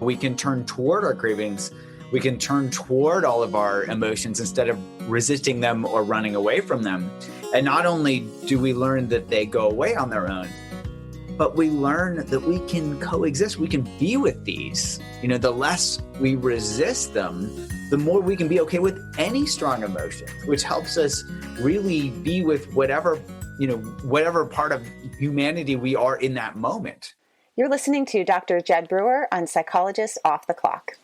We can turn toward our cravings. We can turn toward all of our emotions instead of resisting them or running away from them. And not only do we learn that they go away on their own, but we learn that we can coexist. We can be with these. The less we resist them, the more we can be okay with any strong emotion, which helps us really be with whatever part of humanity we are in that moment. You're listening to Dr. Jud Brewer on Psychologist Off the Clock.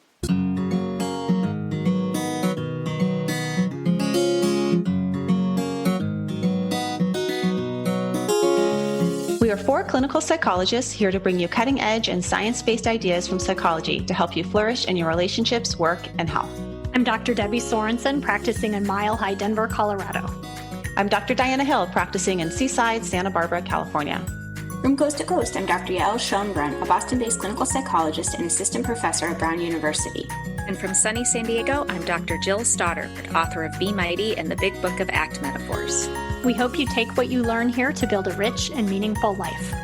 We are 4 clinical psychologists here to bring you cutting-edge and science-based ideas from psychology to help you flourish in your relationships, work, and health. I'm Dr. Debbie Sorensen, practicing in Mile High, Denver, Colorado. I'm Dr. Diana Hill, practicing in Seaside, Santa Barbara, California. From Coast to Coast, I'm Dr. Yael Schoenbrunn, a Boston-based clinical psychologist and assistant professor at Brown University. And from sunny San Diego, I'm Dr. Jill Stoddard, author of Be Mighty and the Big Book of Act Metaphors. We hope you take what you learn here to build a rich and meaningful life.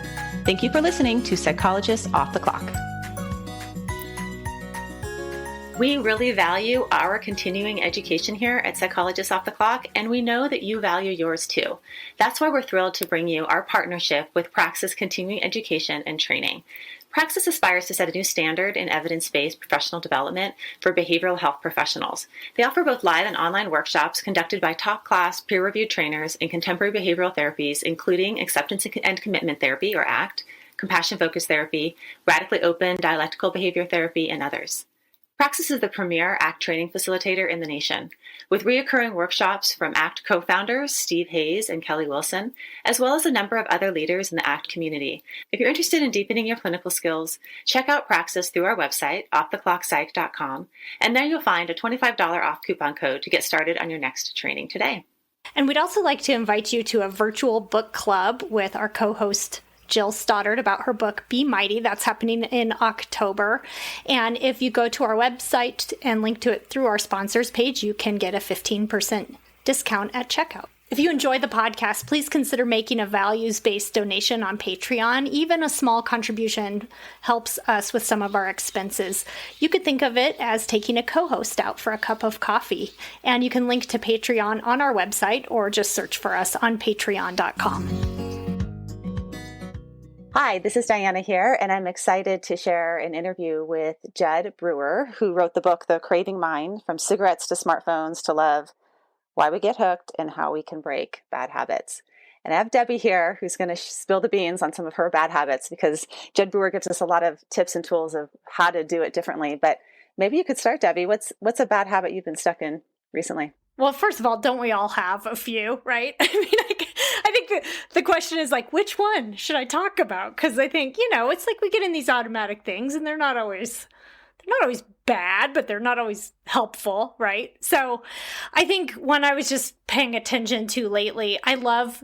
Thank you for listening to Psychologists Off the Clock. We really value our continuing education here at Psychologists Off the Clock, and we know that you value yours too. That's why we're thrilled to bring you our partnership with Praxis Continuing Education and Training. Praxis aspires to set a new standard in evidence-based professional development for behavioral health professionals. They offer both live and online workshops conducted by top-class peer-reviewed trainers in contemporary behavioral therapies, including acceptance and commitment therapy, or ACT, compassion-focused therapy, radically open dialectical behavior therapy, and others. Praxis is the premier ACT training facilitator in the nation, with recurring workshops from ACT co-founders Steve Hayes and Kelly Wilson, as well as a number of other leaders in the ACT community. If you're interested in deepening your clinical skills, check out Praxis through our website, offtheclockpsych.com, and there you'll find a $25 off coupon code to get started on your next training today. And we'd also like to invite you to a virtual book club with our co-host Jill Stoddard about her book, Be Mighty. That's happening in October. And if you go to our website and link to it through our sponsors page, you can get a 15% discount at checkout. If you enjoy the podcast, please consider making a values-based donation on Patreon. Even a small contribution helps us with some of our expenses. You could think of it as taking a co-host out for a cup of coffee. And you can link to Patreon on our website or just search for us on patreon.com. Hi, this is Diana here, and I'm excited to share an interview with Jud Brewer, who wrote the book, The Craving Mind, From Cigarettes to Smartphones to Love, Why We Get Hooked, and How We Can Break Bad Habits. And I have Debbie here, who's going to spill the beans on some of her bad habits, because Jud Brewer gives us a lot of tips and tools of how to do it differently. But maybe you could start, Debbie. What's a bad habit you've been stuck in recently? Well, first of all, don't we all have a few, right? I think the question is like, which one should I talk about? Because I think, it's like we get in these automatic things and they're not always bad, but they're not always helpful, right? So I think one I was just paying attention to lately, I love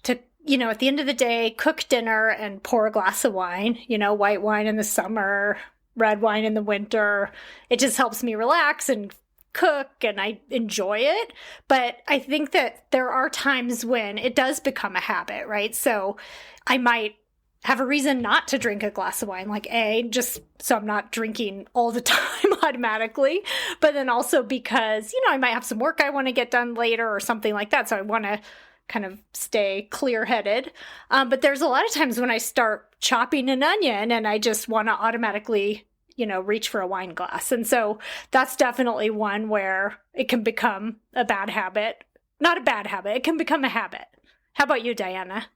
to, at the end of the day, cook dinner and pour a glass of wine, white wine in the summer, red wine in the winter. It just helps me relax and cook, and I enjoy it. But I think that there are times when it does become a habit, right? So I might have a reason not to drink a glass of wine, like just so I'm not drinking all the time automatically, but then also because, I might have some work I want to get done later or something like that. So I want to kind of stay clear-headed. But there's a lot of times when I start chopping an onion and I just want to automatically reach for a wine glass. And so that's definitely one where it can become a bad habit. Not a bad habit. It can become a habit. How about you, Diana?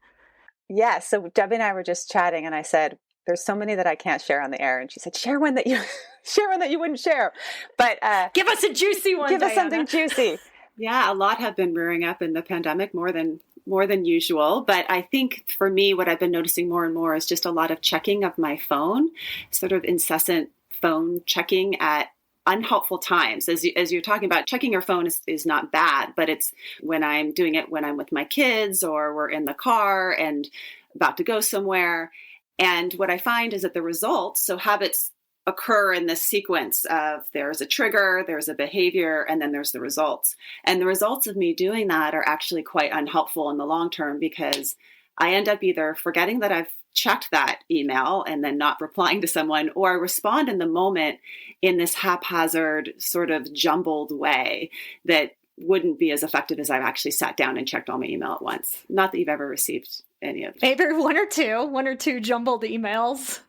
Yeah. So Debbie and I were just chatting and I said, there's so many that I can't share on the air. And she said, share one that you wouldn't share. But give us a juicy one, Give Diana. us something juicy. Yeah, a lot have been rearing up in the pandemic, more than usual. But I think for me, what I've been noticing more and more is just a lot of checking of my phone, sort of incessant phone checking at unhelpful times. As you're talking about, checking your phone is not bad, but it's when I'm doing it when I'm with my kids or we're in the car and about to go somewhere. And what I find is that the results, so habits occur in this sequence of there's a trigger, there's a behavior, and then there's the results. And the results of me doing that are actually quite unhelpful in the long term because I end up either forgetting that I've checked that email and then not replying to someone, or I respond in the moment in this haphazard, sort of jumbled way that wouldn't be as effective as I've actually sat down and checked all my email at once. Not that you've ever received any of them. Maybe one or two jumbled emails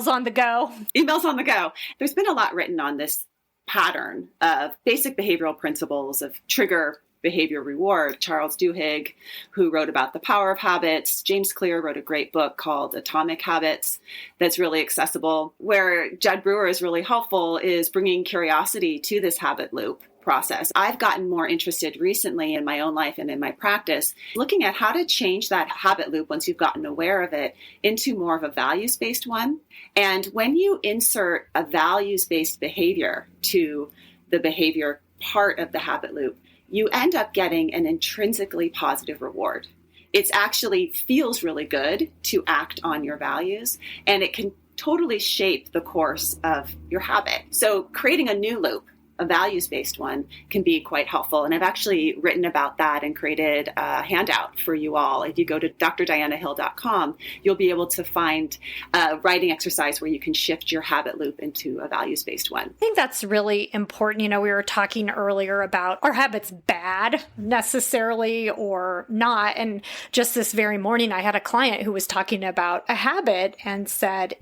on the go. Emails on the go. There's been a lot written on this pattern of basic behavioral principles of trigger, behavior, reward. Charles Duhigg, who wrote about the power of habits. James Clear wrote a great book called Atomic Habits that's really accessible. Where Jud Brewer is really helpful is bringing curiosity to this habit loop process. I've gotten more interested recently in my own life and in my practice, looking at how to change that habit loop once you've gotten aware of it into more of a values-based one. And when you insert a values-based behavior to the behavior part of the habit loop, you end up getting an intrinsically positive reward. It actually feels really good to act on your values, and it can totally shape the course of your habit. So creating a new loop, a values-based one, can be quite helpful. And I've actually written about that and created a handout for you all. If you go to drdianahill.com, you'll be able to find a writing exercise where you can shift your habit loop into a values-based one. I think that's really important. We were talking earlier about are habits bad necessarily or not? And just this very morning, I had a client who was talking about a habit and said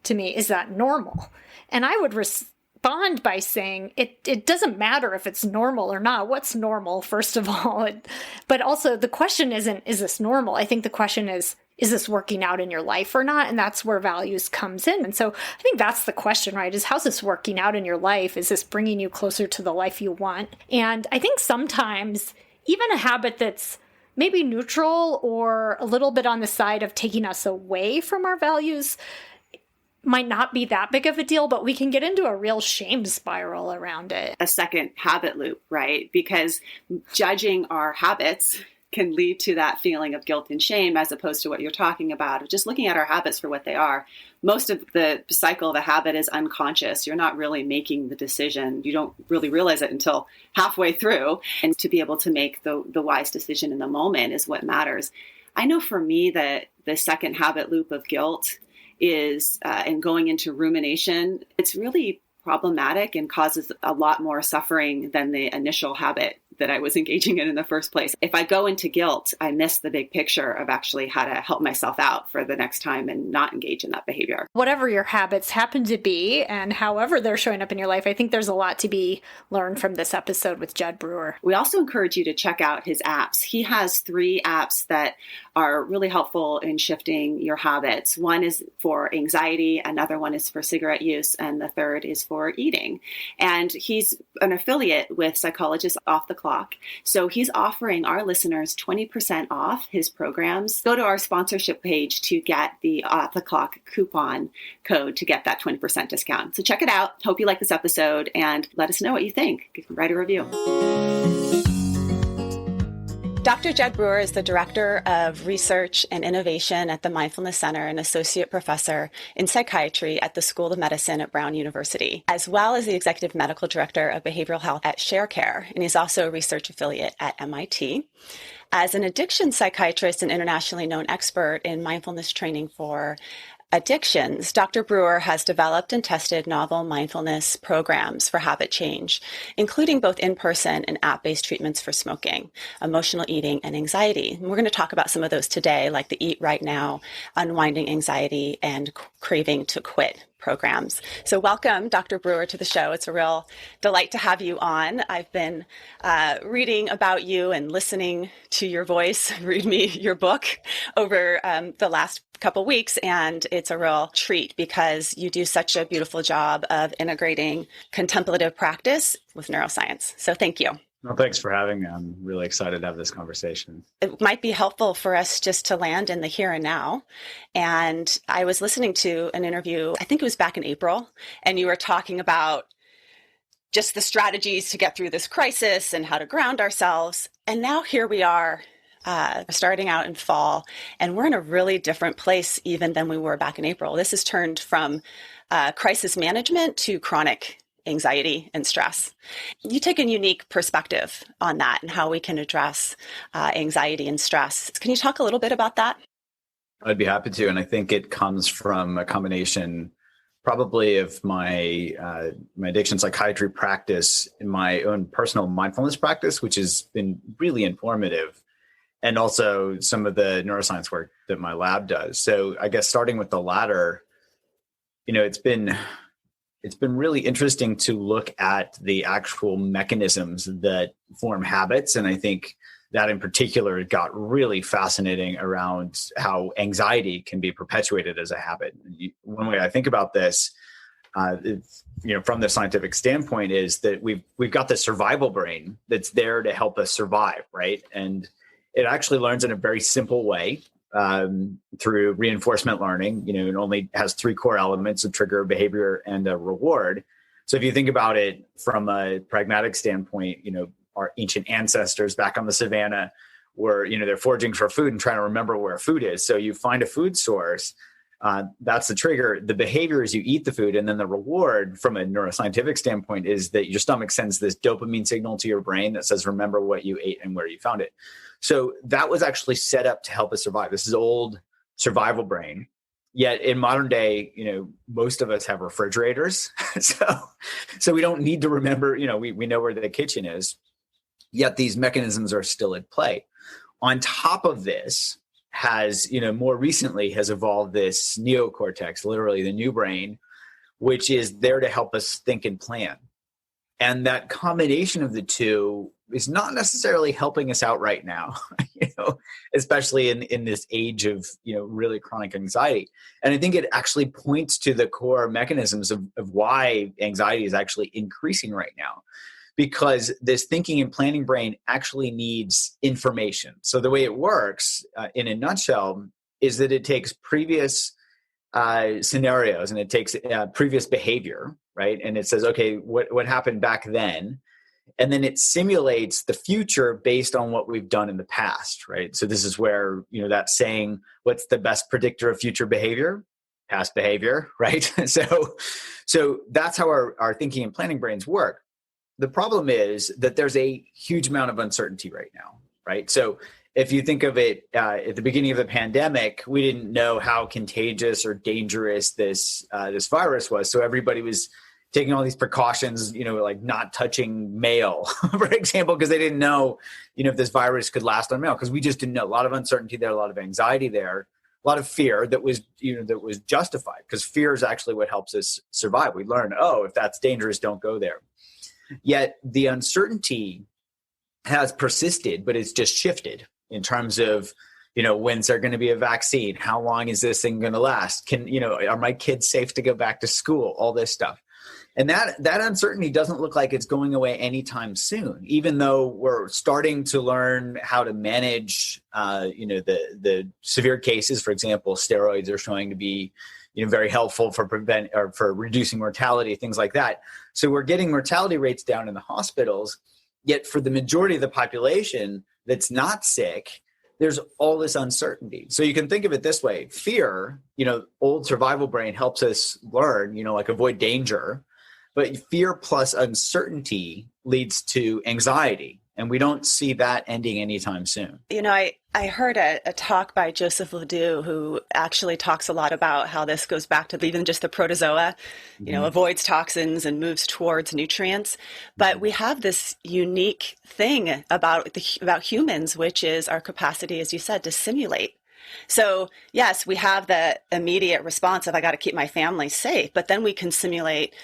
to me, is that normal? And I would respond by saying it doesn't matter if it's normal or not. What's normal, first of all? But also the question isn't, is this normal? I think the question is this working out in your life or not? And that's where values comes in. And so I think that's the question, right? Is how's this working out in your life? Is this bringing you closer to the life you want? And I think sometimes even a habit that's maybe neutral or a little bit on the side of taking us away from our values might not be that big of a deal, but we can get into a real shame spiral around it. A second habit loop, right? Because judging our habits can lead to that feeling of guilt and shame, as opposed to what you're talking about, of just looking at our habits for what they are. Most of the cycle of a habit is unconscious. You're not really making the decision. You don't really realize it until halfway through. And to be able to make the wise decision in the moment is what matters. I know for me that the second habit loop of guilt is, and going into rumination, it's really problematic and causes a lot more suffering than the initial habit that I was engaging in the first place. If I go into guilt, I miss the big picture of actually how to help myself out for the next time and not engage in that behavior. Whatever your habits happen to be and however they're showing up in your life, I think there's a lot to be learned from this episode with Jud Brewer. We also encourage you to check out his apps. He has 3 apps that are really helpful in shifting your habits. One is for anxiety, another one is for cigarette use, and the third is for eating. And he's an affiliate with Psychologists Off the Clock. So he's offering our listeners 20% off his programs. Go to our sponsorship page to get the Off the Clock coupon code to get that 20% discount. So check it out. Hope you like this episode and let us know what you think. You can write a review. Dr. Jud Brewer is the Director of Research and Innovation at the Mindfulness Center and Associate Professor in Psychiatry at the School of Medicine at Brown University, as well as the Executive Medical Director of Behavioral Health at ShareCare, and he's also a research affiliate at MIT. As an addiction psychiatrist and internationally known expert in mindfulness training for addictions, Dr. Brewer has developed and tested novel mindfulness programs for habit change, including both in-person and app-based treatments for smoking, emotional eating, and anxiety. And we're going to talk about some of those today, like the Eat Right Now, Unwinding Anxiety, and Craving to Quit programs. So welcome, Dr. Brewer, to the show. It's a real delight to have you on. I've been reading about you and listening to your voice, read me your book over the last couple weeks, and it's a real treat because you do such a beautiful job of integrating contemplative practice with neuroscience. So thank you. Well, thanks for having me. I'm really excited to have this conversation. It might be helpful for us just to land in the here and now. And I was listening to an interview, I think it was back in April, and you were talking about just the strategies to get through this crisis and how to ground ourselves. And now here we are, starting out in fall, and we're in a really different place even than we were back in April. This has turned from crisis management to chronic anxiety and stress. You take a unique perspective on that and how we can address anxiety and stress. Can you talk a little bit about that? I'd be happy to. And I think it comes from a combination probably of my addiction psychiatry practice and my own personal mindfulness practice, which has been really informative, and also some of the neuroscience work that my lab does. So I guess starting with the latter, it's been really interesting to look at the actual mechanisms that form habits. And I think that in particular got really fascinating around how anxiety can be perpetuated as a habit. One way I think about this, from the scientific standpoint, is that we've got the survival brain that's there to help us survive, right? And it actually learns in a very simple way through reinforcement learning. It only has 3 core elements: a trigger, behavior, and a reward. So if you think about it from a pragmatic standpoint, our ancient ancestors back on the savannah were, they're foraging for food and trying to remember where food is. So you find a food source, that's the trigger. The behavior is you eat the food, and then the reward from a neuroscientific standpoint is that your stomach sends this dopamine signal to your brain that says, remember what you ate and where you found it. So that was actually set up to help us survive. This is old survival brain. Yet in modern day, most of us have refrigerators. so we don't need to remember, we know where the kitchen is. Yet these mechanisms are still at play. On top of this more recently has evolved this neocortex, literally the new brain, which is there to help us think and plan. And that combination of the two is not necessarily helping us out right now, especially in this age of, really chronic anxiety. And I think it actually points to the core mechanisms of why anxiety is actually increasing right now. Because this thinking and planning brain actually needs information. So the way it works, in a nutshell, is that it takes previous scenarios and it takes previous behavior, right? And it says, okay, what happened back then? And then it simulates the future based on what we've done in the past, right? So this is where, that saying, what's the best predictor of future behavior? Past behavior, right? So that's how our thinking and planning brains work. The problem is that there's a huge amount of uncertainty right now, right? So if you think of it at the beginning of the pandemic, we didn't know how contagious or dangerous this virus was. So everybody was taking all these precautions, like not touching mail, for example, because they didn't know, if this virus could last on mail, because we just didn't know. A lot of uncertainty there, a lot of anxiety there, a lot of fear that was justified, because fear is actually what helps us survive. We learn, if that's dangerous, don't go there. Yet the uncertainty has persisted, but it's just shifted in terms of, when's there going to be a vaccine? How long is this thing going to last? Are my kids safe to go back to school? All this stuff. And that uncertainty doesn't look like it's going away anytime soon, even though we're starting to learn how to manage, the severe cases. For example, steroids are showing to be very helpful for for reducing mortality, things like that. So we're getting mortality rates down in the hospitals, yet for the majority of the population that's not sick, there's all this uncertainty. So you can think of it this way: fear, old survival brain helps us learn, like avoid danger, but fear plus uncertainty leads to anxiety. And we don't see that ending anytime soon. I heard a talk by Joseph Ledoux, who actually talks a lot about how this goes back to even just the protozoa, avoids toxins and moves towards nutrients. But we have this unique thing about humans, which is our capacity, as you said, to simulate. So yes, we have the immediate response of, I got to keep my family safe, but then we can simulate.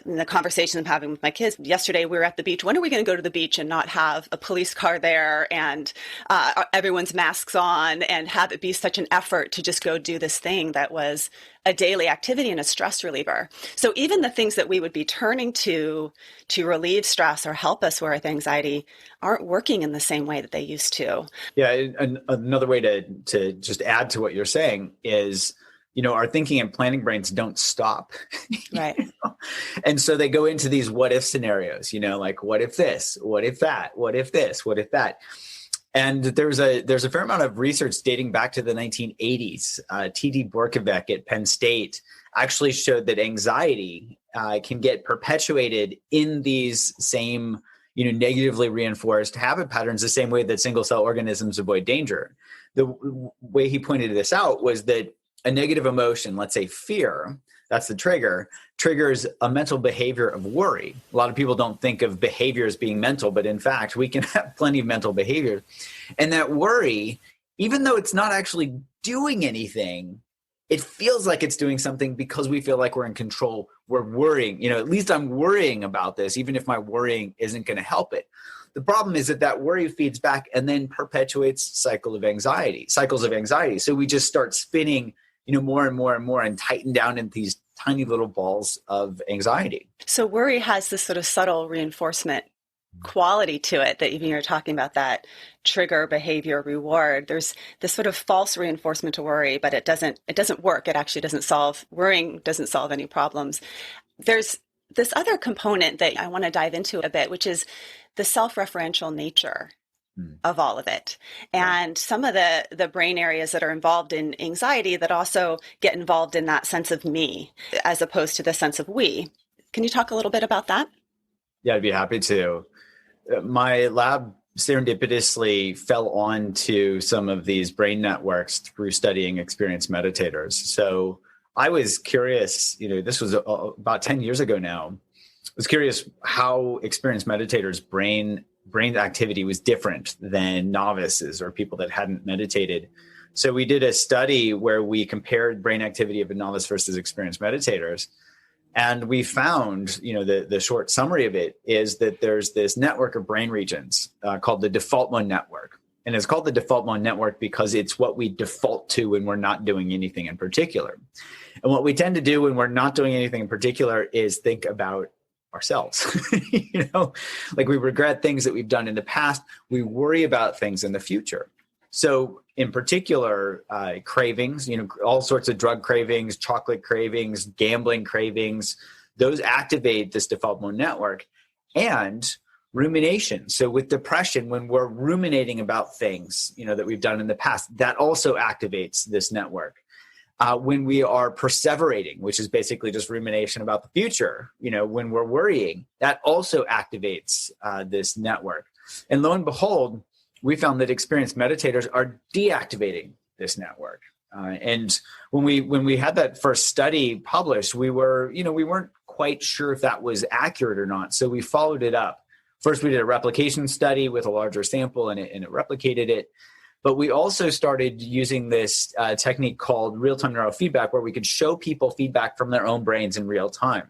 In the conversation I'm having with my kids yesterday, we were at the beach. When are we going to go to the beach and not have a police car there and everyone's masks on, and have it be such an effort to just go do this thing that was a daily activity and a stress reliever? So even the things that we would be turning to relieve stress or help us with anxiety aren't working in the same way that they used to. Yeah. And another way to just add to what you're saying is, our thinking and planning brains don't stop. Right. And so they go into these what if scenarios, like what if this, what if that, what if this, what if that. And there's a fair amount of research dating back to the 1980s. T.D. Borkovic at Penn State actually showed that anxiety can get perpetuated in these same, negatively reinforced habit patterns, the same way that single cell organisms avoid danger. way he pointed this out was that a negative emotion, let's say fear, that's the trigger, triggers a mental behavior of worry. A lot of people don't think of behavior as being mental, but in fact, we can have plenty of mental behavior. And that worry, even though it's not actually doing anything, it feels like it's doing something because we feel like we're in control. We're worrying, at least I'm worrying about this, even if my worrying isn't going to help it. The problem is that worry feeds back and then perpetuates cycles of anxiety. So we just start spinning, more and more and more and tighten down into these tiny little balls of anxiety. So worry has this sort of subtle reinforcement quality to it that even you're talking about, that trigger behavior reward. There's this sort of false reinforcement to worry, but it doesn't work. It actually worrying doesn't solve any problems. There's this other component that I want to dive into a bit, which is the self-referential nature of all of it. And some of the brain areas that are involved in anxiety that also get involved in that sense of me, as opposed to the sense of we. Can you talk a little bit about that? Yeah, I'd be happy to. My lab serendipitously fell onto some of these brain networks through studying experienced meditators. So I was curious, this was about 10 years ago now. I was curious how experienced meditators' brain activity was different than novices or people that hadn't meditated. So we did a study where we compared brain activity of a novice versus experienced meditators. And we found, the short summary of it is that there's this network of brain regions called the default mode network. And it's called the default mode network because it's what we default to when we're not doing anything in particular. And what we tend to do when we're not doing anything in particular is think about ourselves. Like we regret things that we've done in the past. We worry about things in the future. So in particular, cravings, all sorts of drug cravings, chocolate cravings, gambling cravings, those activate this default mode network. And rumination. So with depression, when we're ruminating about things, that we've done in the past, that also activates this network. When we are perseverating, which is basically just rumination about the future, when we're worrying, that also activates this network. And lo and behold, we found that experienced meditators are deactivating this network. And when we had that first study published, we weren't quite sure if that was accurate or not. So we followed it up. First, we did a replication study with a larger sample, and it replicated it. But we also started using this technique called real-time neurofeedback, where we could show people feedback from their own brains in real time.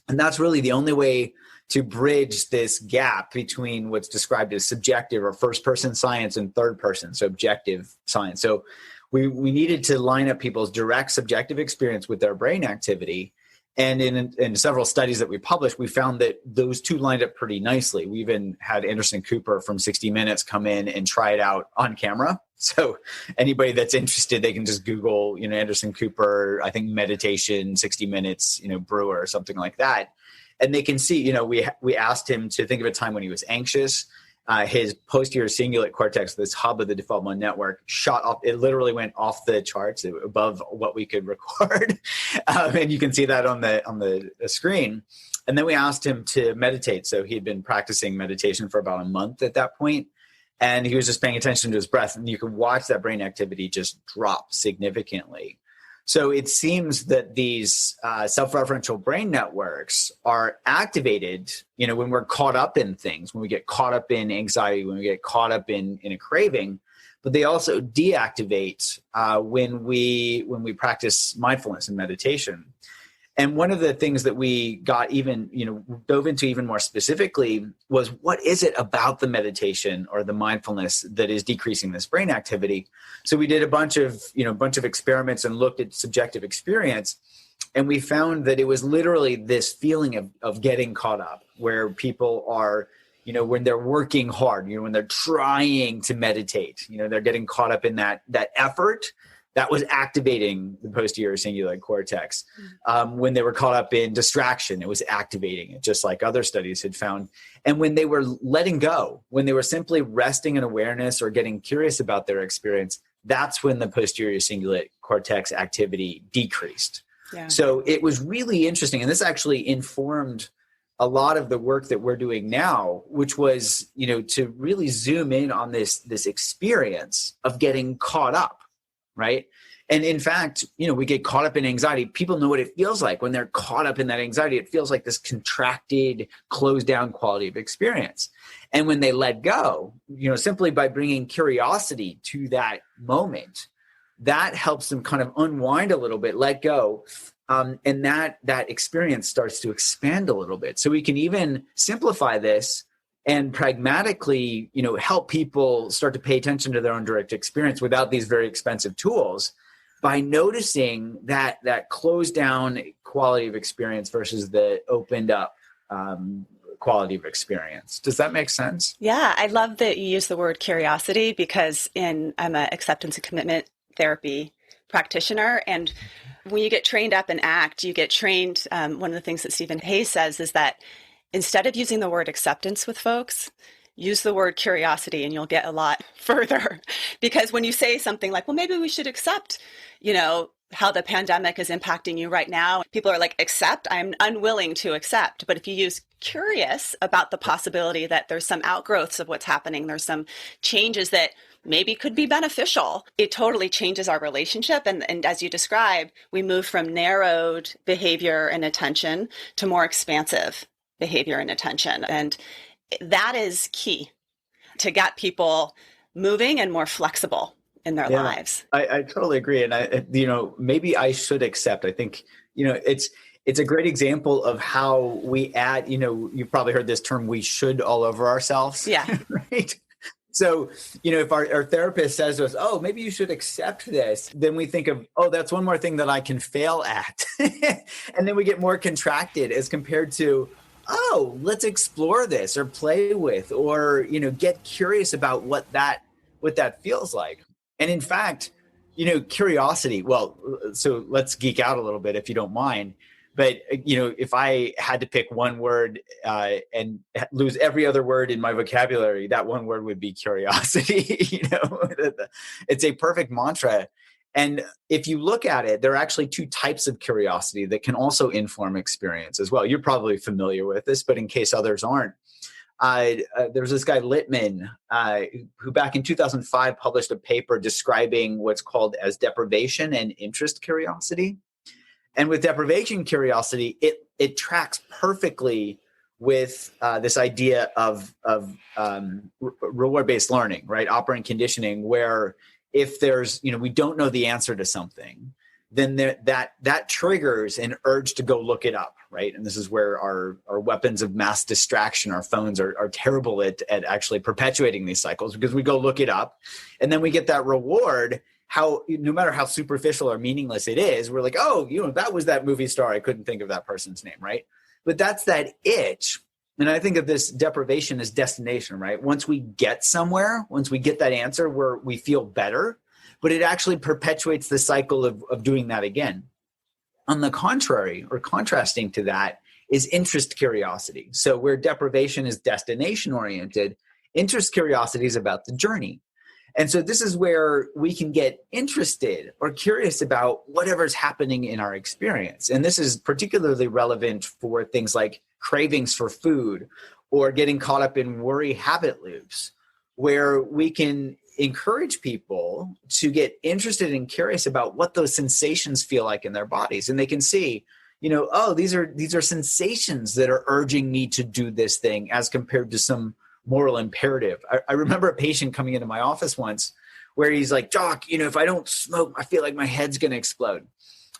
And that's really the only way to bridge this gap between what's described as subjective or first-person science and third-person, so objective science. So we needed to line up people's direct subjective experience with their brain activity. And in several studies that we published, we found that those two lined up pretty nicely. We even had Anderson Cooper from 60 Minutes come in and try it out on camera. So anybody that's interested, they can just Google, Anderson Cooper, I think meditation, 60 Minutes, Brewer or something like that. And they can see, we asked him to think of a time when he was anxious. His posterior cingulate cortex, this hub of the default mode network, shot off. It literally went off the charts above what we could record. And you can see that on the screen. And then we asked him to meditate. So he had been practicing meditation for about a month at that point. And he was just paying attention to his breath. And you could watch that brain activity just drop significantly. So it seems that these self-referential brain networks are activated, when we're caught up in things, when we get caught up in anxiety, when we get caught up in a craving, but they also deactivate when we practice mindfulness and meditation. And one of the things that we got dove into even more specifically was, what is it about the meditation or the mindfulness that is decreasing this brain activity? So we did a bunch of experiments and looked at subjective experience. And we found that it was literally this feeling of getting caught up, where people are, when they're working hard, when they're trying to meditate, they're getting caught up in that effort. That was activating the posterior cingulate cortex. When they were caught up in distraction, it was activating it, just like other studies had found. And when they were letting go, when they were simply resting in awareness or getting curious about their experience, that's when the posterior cingulate cortex activity decreased. Yeah. So it was really interesting. And this actually informed a lot of the work that we're doing now, which was, to really zoom in on this experience of getting caught up, right? And in fact, we get caught up in anxiety. People know what it feels like when they're caught up in that anxiety. It feels like this contracted, closed down quality of experience. And when they let go, simply by bringing curiosity to that moment, that helps them kind of unwind a little bit, let go. And that experience starts to expand a little bit. So we can even simplify this and pragmatically, help people start to pay attention to their own direct experience without these very expensive tools, by noticing that closed down quality of experience versus the opened up quality of experience. Does that make sense? Yeah, I love that you use the word curiosity, because I'm an acceptance and commitment therapy practitioner. And when you get trained up in ACT, you get trained. One of the things that Stephen Hayes says is that instead of using the word acceptance with folks, use the word curiosity and you'll get a lot further. Because when you say something like, well, maybe we should accept, how the pandemic is impacting you right now, people are like, accept? I'm unwilling to accept. But if you use curious about the possibility that there's some outgrowths of what's happening, there's some changes that maybe could be beneficial, it totally changes our relationship. And as you described, we move from narrowed behavior and attention to more expansive behavior and attention. And that is key to get people moving and more flexible in their lives. I totally agree. And maybe I should accept. I think, it's a great example of how we add, you've probably heard this term, we should all over ourselves. Yeah. Right. So, if our therapist says to us, oh, maybe you should accept this, then we think of, oh, that's one more thing that I can fail at. And then we get more contracted as compared to, oh, let's explore this or play with, or, get curious about what that feels like. And in fact, curiosity, well, so let's geek out a little bit if you don't mind. But, if I had to pick one word and lose every other word in my vocabulary, that one word would be curiosity. It's a perfect mantra. And if you look at it, there are actually two types of curiosity that can also inform experience as well. You're probably familiar with this, but in case others aren't, there's this guy Littman who back in 2005 published a paper describing what's called as deprivation and interest curiosity. And with deprivation curiosity, it tracks perfectly with this idea of reward-based learning, right? Operant conditioning, where if there's, we don't know the answer to something, then that triggers an urge to go look it up, right? And this is where our weapons of mass distraction, our phones are terrible at actually perpetuating these cycles, because we go look it up and then we get that reward. No matter how superficial or meaningless it is, we're like, oh, that was that movie star. I couldn't think of that person's name, right? But that's that itch. And I think of this deprivation as destination, right? Once we get somewhere, once we get that answer where we feel better, but it actually perpetuates the cycle of doing that again. On the contrary, or contrasting to that, is interest curiosity. So where deprivation is destination oriented, interest curiosity is about the journey. And so this is where we can get interested or curious about whatever's happening in our experience. And this is particularly relevant for things like cravings for food or getting caught up in worry habit loops, where we can encourage people to get interested and curious about what those sensations feel like in their bodies. And they can see, oh, these are sensations that are urging me to do this thing as compared to some moral imperative. I remember a patient coming into my office once where he's like, Doc, if I don't smoke, I feel like my head's going to explode.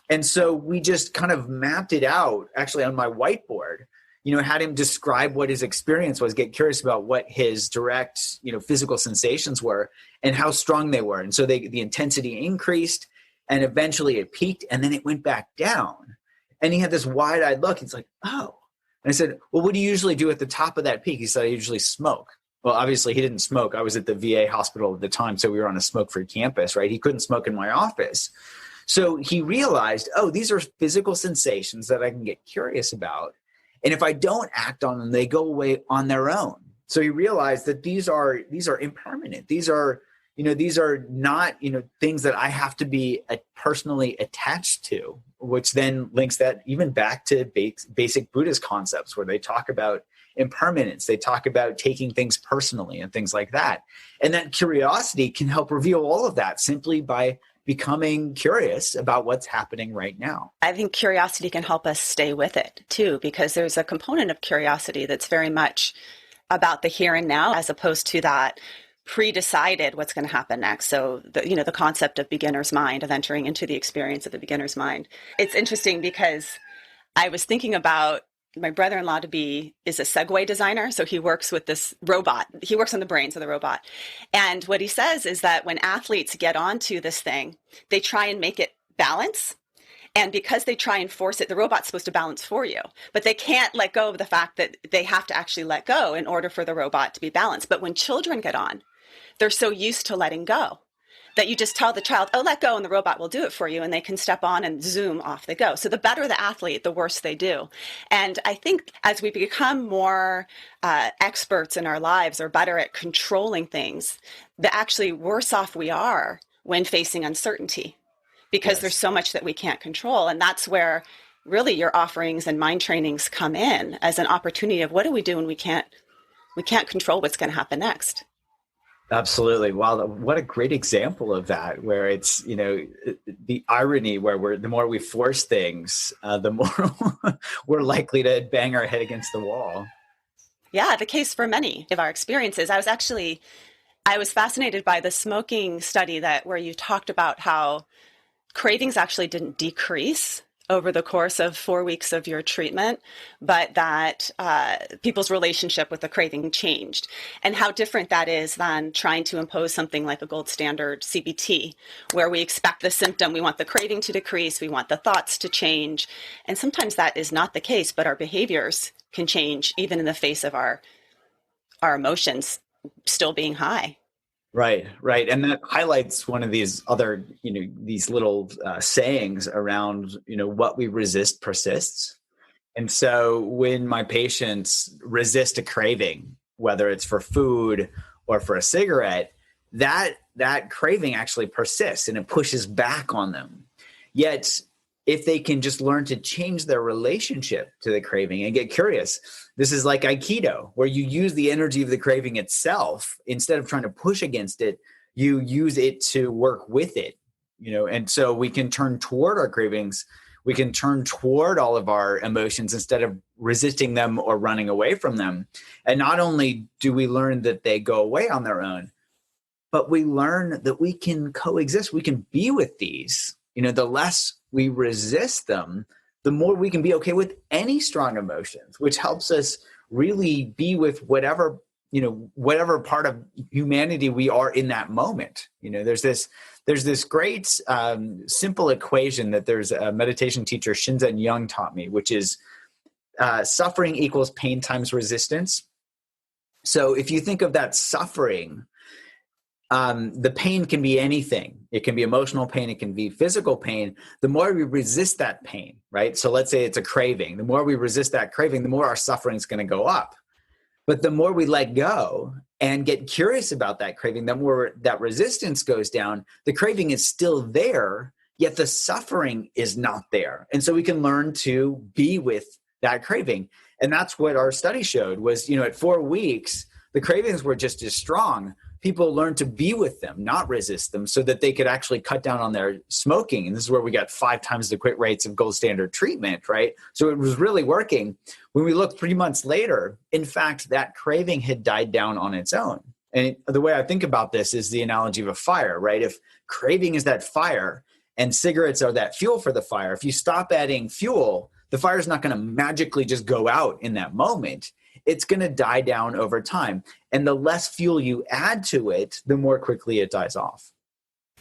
And so we just kind of mapped it out actually on my whiteboard, had him describe what his experience was, get curious about what his direct, physical sensations were and how strong they were. And so the intensity increased and eventually it peaked and then it went back down. And he had this wide-eyed look. He's like, oh. And I said, well, what do you usually do at the top of that peak? He said, I usually smoke. Well, obviously he didn't smoke. I was at the VA hospital at the time, so we were on a smoke-free campus, right? He couldn't smoke in my office. So he realized, oh, these are physical sensations that I can get curious about. And if I don't act on them, they go away on their own. So he realized that these are impermanent. These are not, things that I have to be personally attached to which then links that even back to basic Buddhist concepts where they talk about impermanence. They talk about taking things personally and things like that. And that curiosity can help reveal all of that simply by becoming curious about what's happening right now. I think curiosity can help us stay with it too, because there's a component of curiosity that's very much about the here and now, as opposed to that pre-decided what's going to happen next. So the concept of beginner's mind, of entering into the experience of the beginner's mind. It's interesting because I was thinking about my brother-in-law is a Segway designer. So he works with this robot. He works on the brains of the robot. And what he says is that when athletes get onto this thing, they try and make it balance. And because they try and force it, the robot's supposed to balance for you, but they can't let go of the fact that they have to actually let go in order for the robot to be balanced. But when children get on, they're so used to letting go that you just tell the child, oh, let go, and the robot will do it for you, and they can step on and zoom, off they go. So the better the athlete, the worse they do. And I think as we become more experts in our lives or better at controlling things, the actually worse off we are when facing uncertainty, because there's so much that we can't control. And that's where really your offerings and mind trainings come in as an opportunity of what do we do when we can't control what's going to happen next. Absolutely. Wow. What a great example of that, where it's, the irony where the more we force things, the more we're likely to bang our head against the wall. Yeah, the case for many of our experiences. I was fascinated by the smoking study where you talked about how cravings actually didn't decrease over the course of 4 weeks of your treatment, but that people's relationship with the craving changed, and how different that is than trying to impose something like a gold standard CBT, where we expect the symptom, we want the craving to decrease, we want the thoughts to change. And sometimes that is not the case, but our behaviors can change even in the face of our emotions still being high. Right. And that highlights one of these other, these little sayings around, what we resist persists. And so when my patients resist a craving, whether it's for food or for a cigarette, that craving actually persists and it pushes back on them. Yet, if they can just learn to change their relationship to the craving and get curious, this is like Aikido, where you use the energy of the craving itself. Instead of trying to push against it, you use it to work with it, and so we can turn toward our cravings. We can turn toward all of our emotions instead of resisting them or running away from them. And not only do we learn that they go away on their own, but we learn that we can coexist. We can be with these. The less we resist them, the more we can be okay with any strong emotions, which helps us really be with whatever part of humanity we are in that moment. There's this great simple equation that there's a meditation teacher, Shinzen Young, taught me, which is suffering equals pain times resistance. So if you think of that suffering, the pain can be anything. It can be emotional pain. It can be physical pain. The more we resist that pain, right? So let's say it's a craving. The more we resist that craving, the more our suffering is going to go up. But the more we let go and get curious about that craving, the more that resistance goes down. The craving is still there, yet the suffering is not there. And so we can learn to be with that craving. And that's what our study showed was, at 4 weeks, the cravings were just as strong. People learned to be with them, not resist them, so that they could actually cut down on their smoking. And this is where we got 5 times the quit rates of gold standard treatment, right? So it was really working. When we looked 3 months later, in fact, that craving had died down on its own. And the way I think about this is the analogy of a fire, right? If craving is that fire and cigarettes are that fuel for the fire, if you stop adding fuel, the fire is not going to magically just go out in that moment. It's going to die down over time. And the less fuel you add to it, the more quickly it dies off.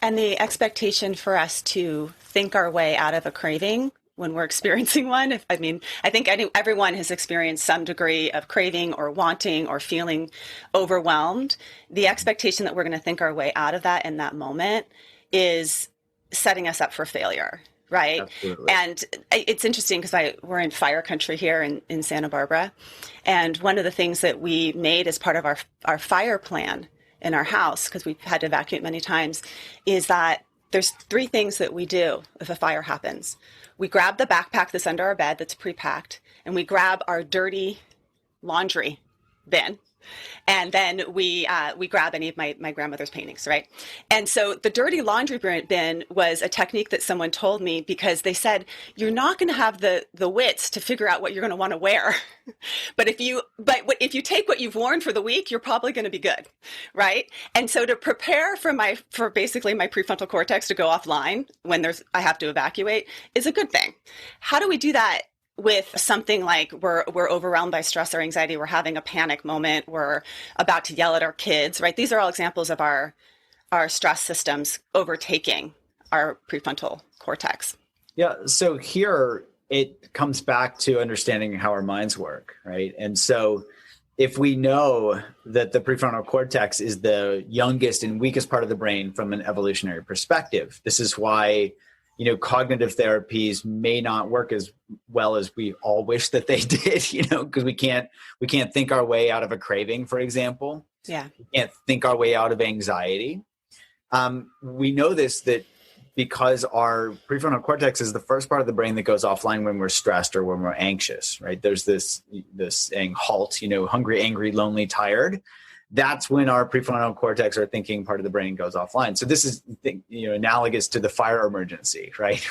And the expectation for us to think our way out of a craving when we're experiencing one. I think everyone has experienced some degree of craving or wanting or feeling overwhelmed. The expectation that we're going to think our way out of that in that moment is setting us up for failure. Right. Absolutely. And it's interesting because we're in fire country here in Santa Barbara. And one of the things that we made as part of our fire plan in our house, because we've had to evacuate many times, is that there's three things that we do if a fire happens. We grab the backpack that's under our bed that's pre-packed, and we grab our dirty laundry bin. And then we grab any of my grandmother's paintings, right? And so the dirty laundry bin was a technique that someone told me because they said, you're not going to have the wits to figure out what you're going to want to wear. But if you take what you've worn for the week, you're probably going to be good, right? And so to prepare for basically my prefrontal cortex to go offline when I have to evacuate is a good thing. How do we do that with something like we're overwhelmed by stress or anxiety, we're having a panic moment, we're about to yell at our kids, right? These are all examples of our stress systems overtaking our prefrontal cortex. Yeah. So here it comes back to understanding how our minds work, right? And so if we know that the prefrontal cortex is the youngest and weakest part of the brain from an evolutionary perspective, this is why cognitive therapies may not work as well as we all wish that they did, because we can't think our way out of a craving, for example. Yeah. We can't think our way out of anxiety. We know that because our prefrontal cortex is the first part of the brain that goes offline when we're stressed or when we're anxious, right? There's this saying, HALT, hungry, angry, lonely, tired. That's when our prefrontal cortex, our thinking part of the brain, goes offline. So this is analogous to the fire emergency, right?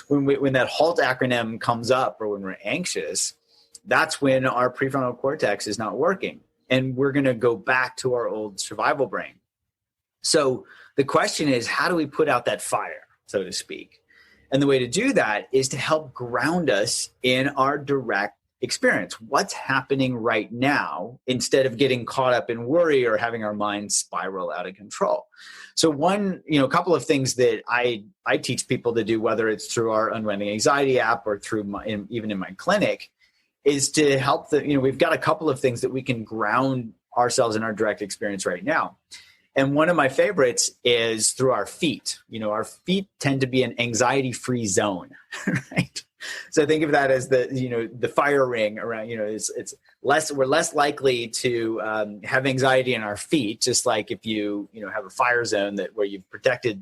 when that HALT acronym comes up, or when we're anxious, that's when our prefrontal cortex is not working, and we're going to go back to our old survival brain. So the question is, how do we put out that fire, so to speak? And the way to do that is to help ground us in our direct experience. What's happening right now, instead of getting caught up in worry or having our minds spiral out of control. So a couple of things that I teach people to do, whether it's through our Unwinding Anxiety app or through even in my clinic, is to help we've got a couple of things that we can ground ourselves in our direct experience right now. And one of my favorites is through our feet. Our feet tend to be an anxiety-free zone, right? So think of that as the fire ring around, we're less likely to have anxiety in our feet, just like if you have a fire zone where you've protected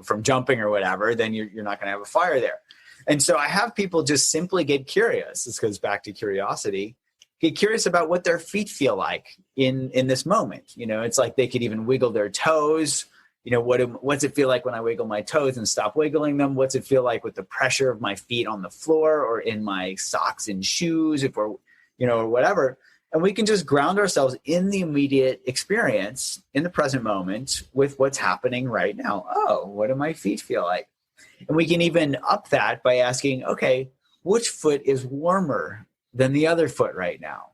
from jumping or whatever, then you're not going to have a fire there. And so I have people just simply get curious. This goes back to curiosity. Get curious about what their feet feel like in this moment. It's like they could even wiggle their toes. What's it feel like when I wiggle my toes and stop wiggling them? What's it feel like with the pressure of my feet on the floor or in my socks and shoes, or whatever. And we can just ground ourselves in the immediate experience, in the present moment, with what's happening right now. Oh, what do my feet feel like? And we can even up that by asking, okay, which foot is warmer than the other foot right now?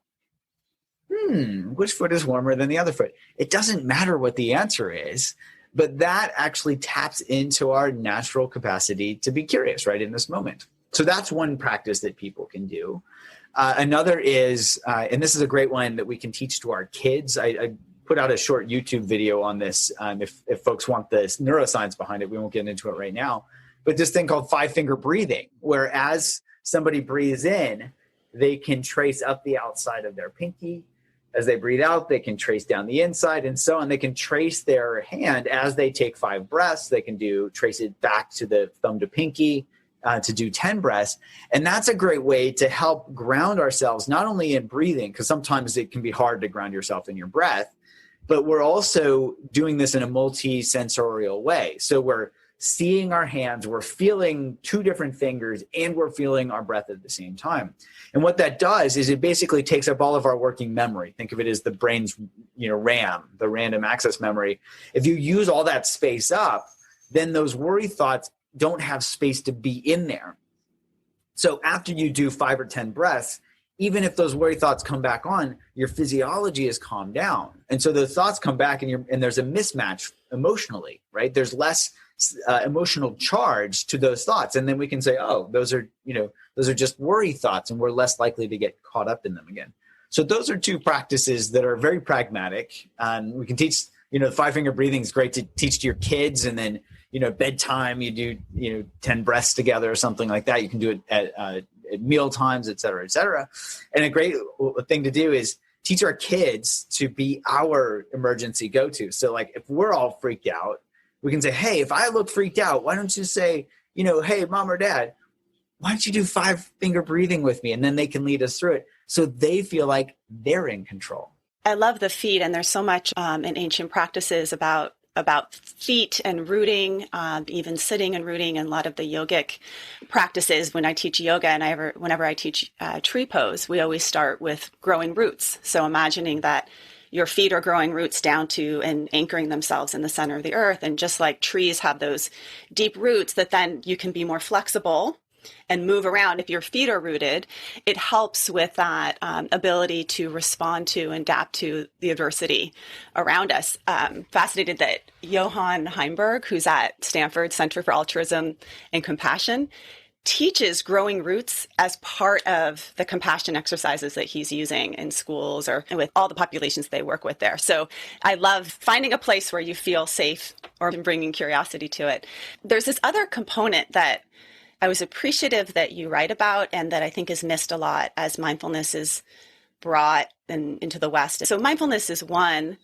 Which foot is warmer than the other foot? It doesn't matter what the answer is. But that actually taps into our natural capacity to be curious right in this moment. So that's one practice that people can do. Another is, and this is a great one that we can teach to our kids. I put out a short YouTube video on this. If folks want the neuroscience behind it, we won't get into it right now. But this thing called 5-finger breathing, where as somebody breathes in, they can trace up the outside of their pinky. As they breathe out, they can trace down the inside and so on. They can trace their hand as they take 5 breaths. They can trace it back to the thumb to pinky to do 10 breaths. And that's a great way to help ground ourselves, not only in breathing, because sometimes it can be hard to ground yourself in your breath, but we're also doing this in a multi-sensorial way. So we're seeing our hands, we're feeling 2 different fingers, and we're feeling our breath at the same time. And what that does is it basically takes up all of our working memory. Think of it as the brain's, RAM, the random access memory. If you use all that space up, then those worry thoughts don't have space to be in there. So after you do 5 or 10 breaths, even if those worry thoughts come back on, your physiology is calmed down. And so those thoughts come back and there's a mismatch emotionally, right? There's less emotional charge to those thoughts. And then we can say, oh, those are just worry thoughts, and we're less likely to get caught up in them again. So those are 2 practices that are very pragmatic. We can teach, the 5-finger breathing is great to teach to your kids. And then, bedtime, you do, 10 breaths together or something like that. You can do it at meal times, et cetera, et cetera. And a great thing to do is teach our kids to be our emergency go-to. So like if we're all freaked out, We can say, hey, if I look freaked out, why don't you say, hey, mom or dad, why don't you do 5-finger breathing with me? And then they can lead us through it. So they feel like they're in control. I love the feet, and there's so much in ancient practices about feet and rooting, even sitting and rooting, and a lot of the yogic practices. When I teach yoga and whenever I teach tree pose, we always start with growing roots. So imagining that your feet are growing roots down to and anchoring themselves in the center of the earth. And just like trees have those deep roots that then you can be more flexible and move around. If your feet are rooted, it helps with that ability to respond to and adapt to the adversity around us. Fascinated that Johann Heimberg, who's at Stanford Center for Altruism and Compassion, teaches growing roots as part of the compassion exercises that he's using in schools or with all the populations they work with there. So I love finding a place where you feel safe or bringing curiosity to it. There's this other component that I was appreciative that you write about and that I think is missed a lot as mindfulness is brought into the West. So mindfulness is one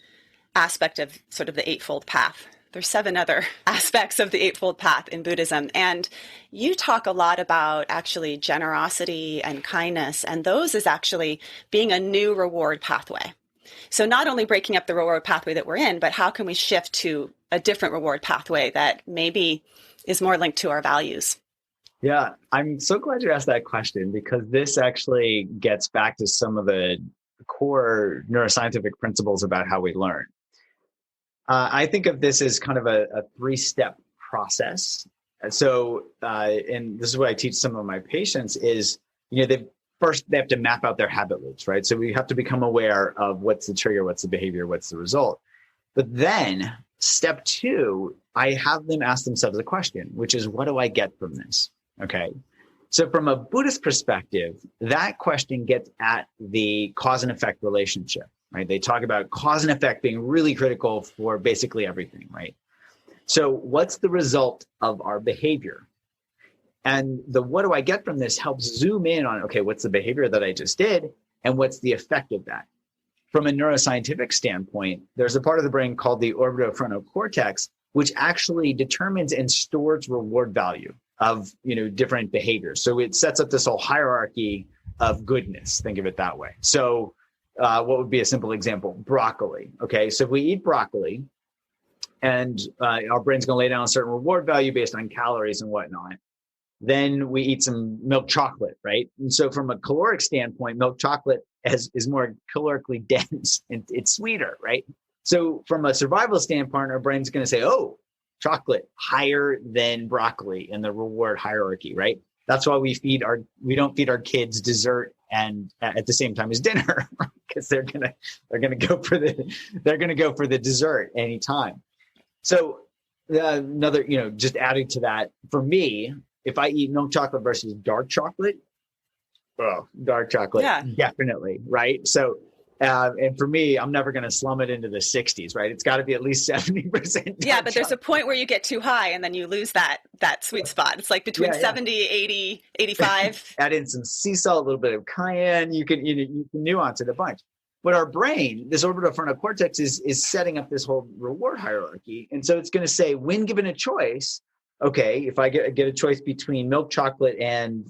aspect of sort of the Eightfold Path. There's 7 other aspects of the Eightfold Path in Buddhism. And you talk a lot about actually generosity and kindness. And those is actually being a new reward pathway. So not only breaking up the reward pathway that we're in, but how can we shift to a different reward pathway that maybe is more linked to our values? Yeah, I'm so glad you asked that question, because this actually gets back to some of the core neuroscientific principles about how we learn. I think of this as kind of a 3-step process. So, and this is what I teach some of my patients is, they have to map out their habit loops, right? So we have to become aware of what's the trigger, what's the behavior, what's the result. But then step 2, I have them ask themselves a question, which is, what do I get from this? Okay. So from a Buddhist perspective, that question gets at the cause and effect relationship, right? They talk about cause and effect being really critical for basically everything, right? So what's the result of our behavior? And the what do I get from this helps zoom in on, okay, what's the behavior that I just did? And what's the effect of that? From a neuroscientific standpoint, there's a part of the brain called the orbitofrontal cortex, which actually determines and stores reward value of different behaviors. So it sets up this whole hierarchy of goodness. Think of it that way. So what would be a simple example? Broccoli. Okay, so if we eat broccoli and our brain's going to lay down a certain reward value based on calories and whatnot, then we eat some milk chocolate, right? And so from a caloric standpoint, milk chocolate is more calorically dense and it's sweeter, right? So from a survival standpoint, our brain's going to say, oh, chocolate higher than broccoli in the reward hierarchy, right? That's why we don't feed our kids dessert and at the same time as dinner, because they're gonna go for the dessert anytime. So another, just adding to that, for me, if I eat milk chocolate versus dark chocolate, dark chocolate, yeah, definitely, right? So. And for me, I'm never going to slum it into the 60s, right? It's got to be at least 70%. Yeah, but there's a point where you get too high and then you lose that sweet spot. It's like between 70, 80, 85. Add in some sea salt, a little bit of cayenne. You can nuance it a bunch. But our brain, this orbitofrontal cortex, is setting up this whole reward hierarchy. And so it's going to say, when given a choice, okay, if I get a choice between milk chocolate and,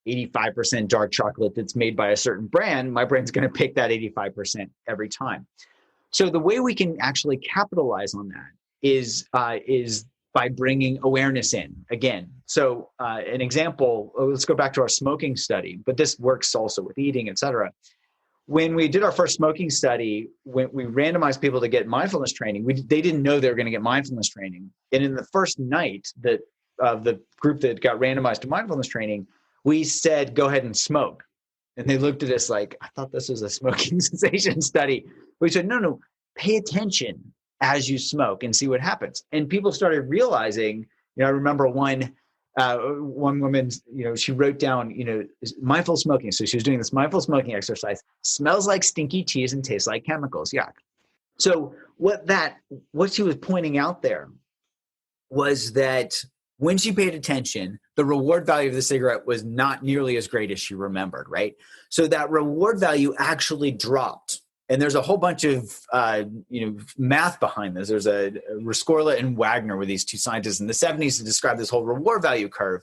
85% dark chocolate that's made by a certain brand, my brain's going to pick that 85% every time. So the way we can actually capitalize on that is by bringing awareness in again. So an example, let's go back to our smoking study, but this works also with eating, et cetera. When we did our first smoking study, when we randomized people to get mindfulness training, they didn't know they were going to get mindfulness training. And in the first night of the group that got randomized to mindfulness training, we said, go ahead and smoke. And they looked at us like, I thought this was a smoking cessation study. We said, no, pay attention as you smoke and see what happens. And people started realizing, I remember one woman, she wrote down, mindful smoking. So she was doing this mindful smoking exercise, smells like stinky cheese and tastes like chemicals. Yuck. So what she was pointing out there was that when she paid attention, the reward value of the cigarette was not nearly as great as she remembered, right? So that reward value actually dropped And there's a whole bunch of math behind this. There's a Rescorla and Wagner were these two scientists in the 70s to describe this whole reward value curve.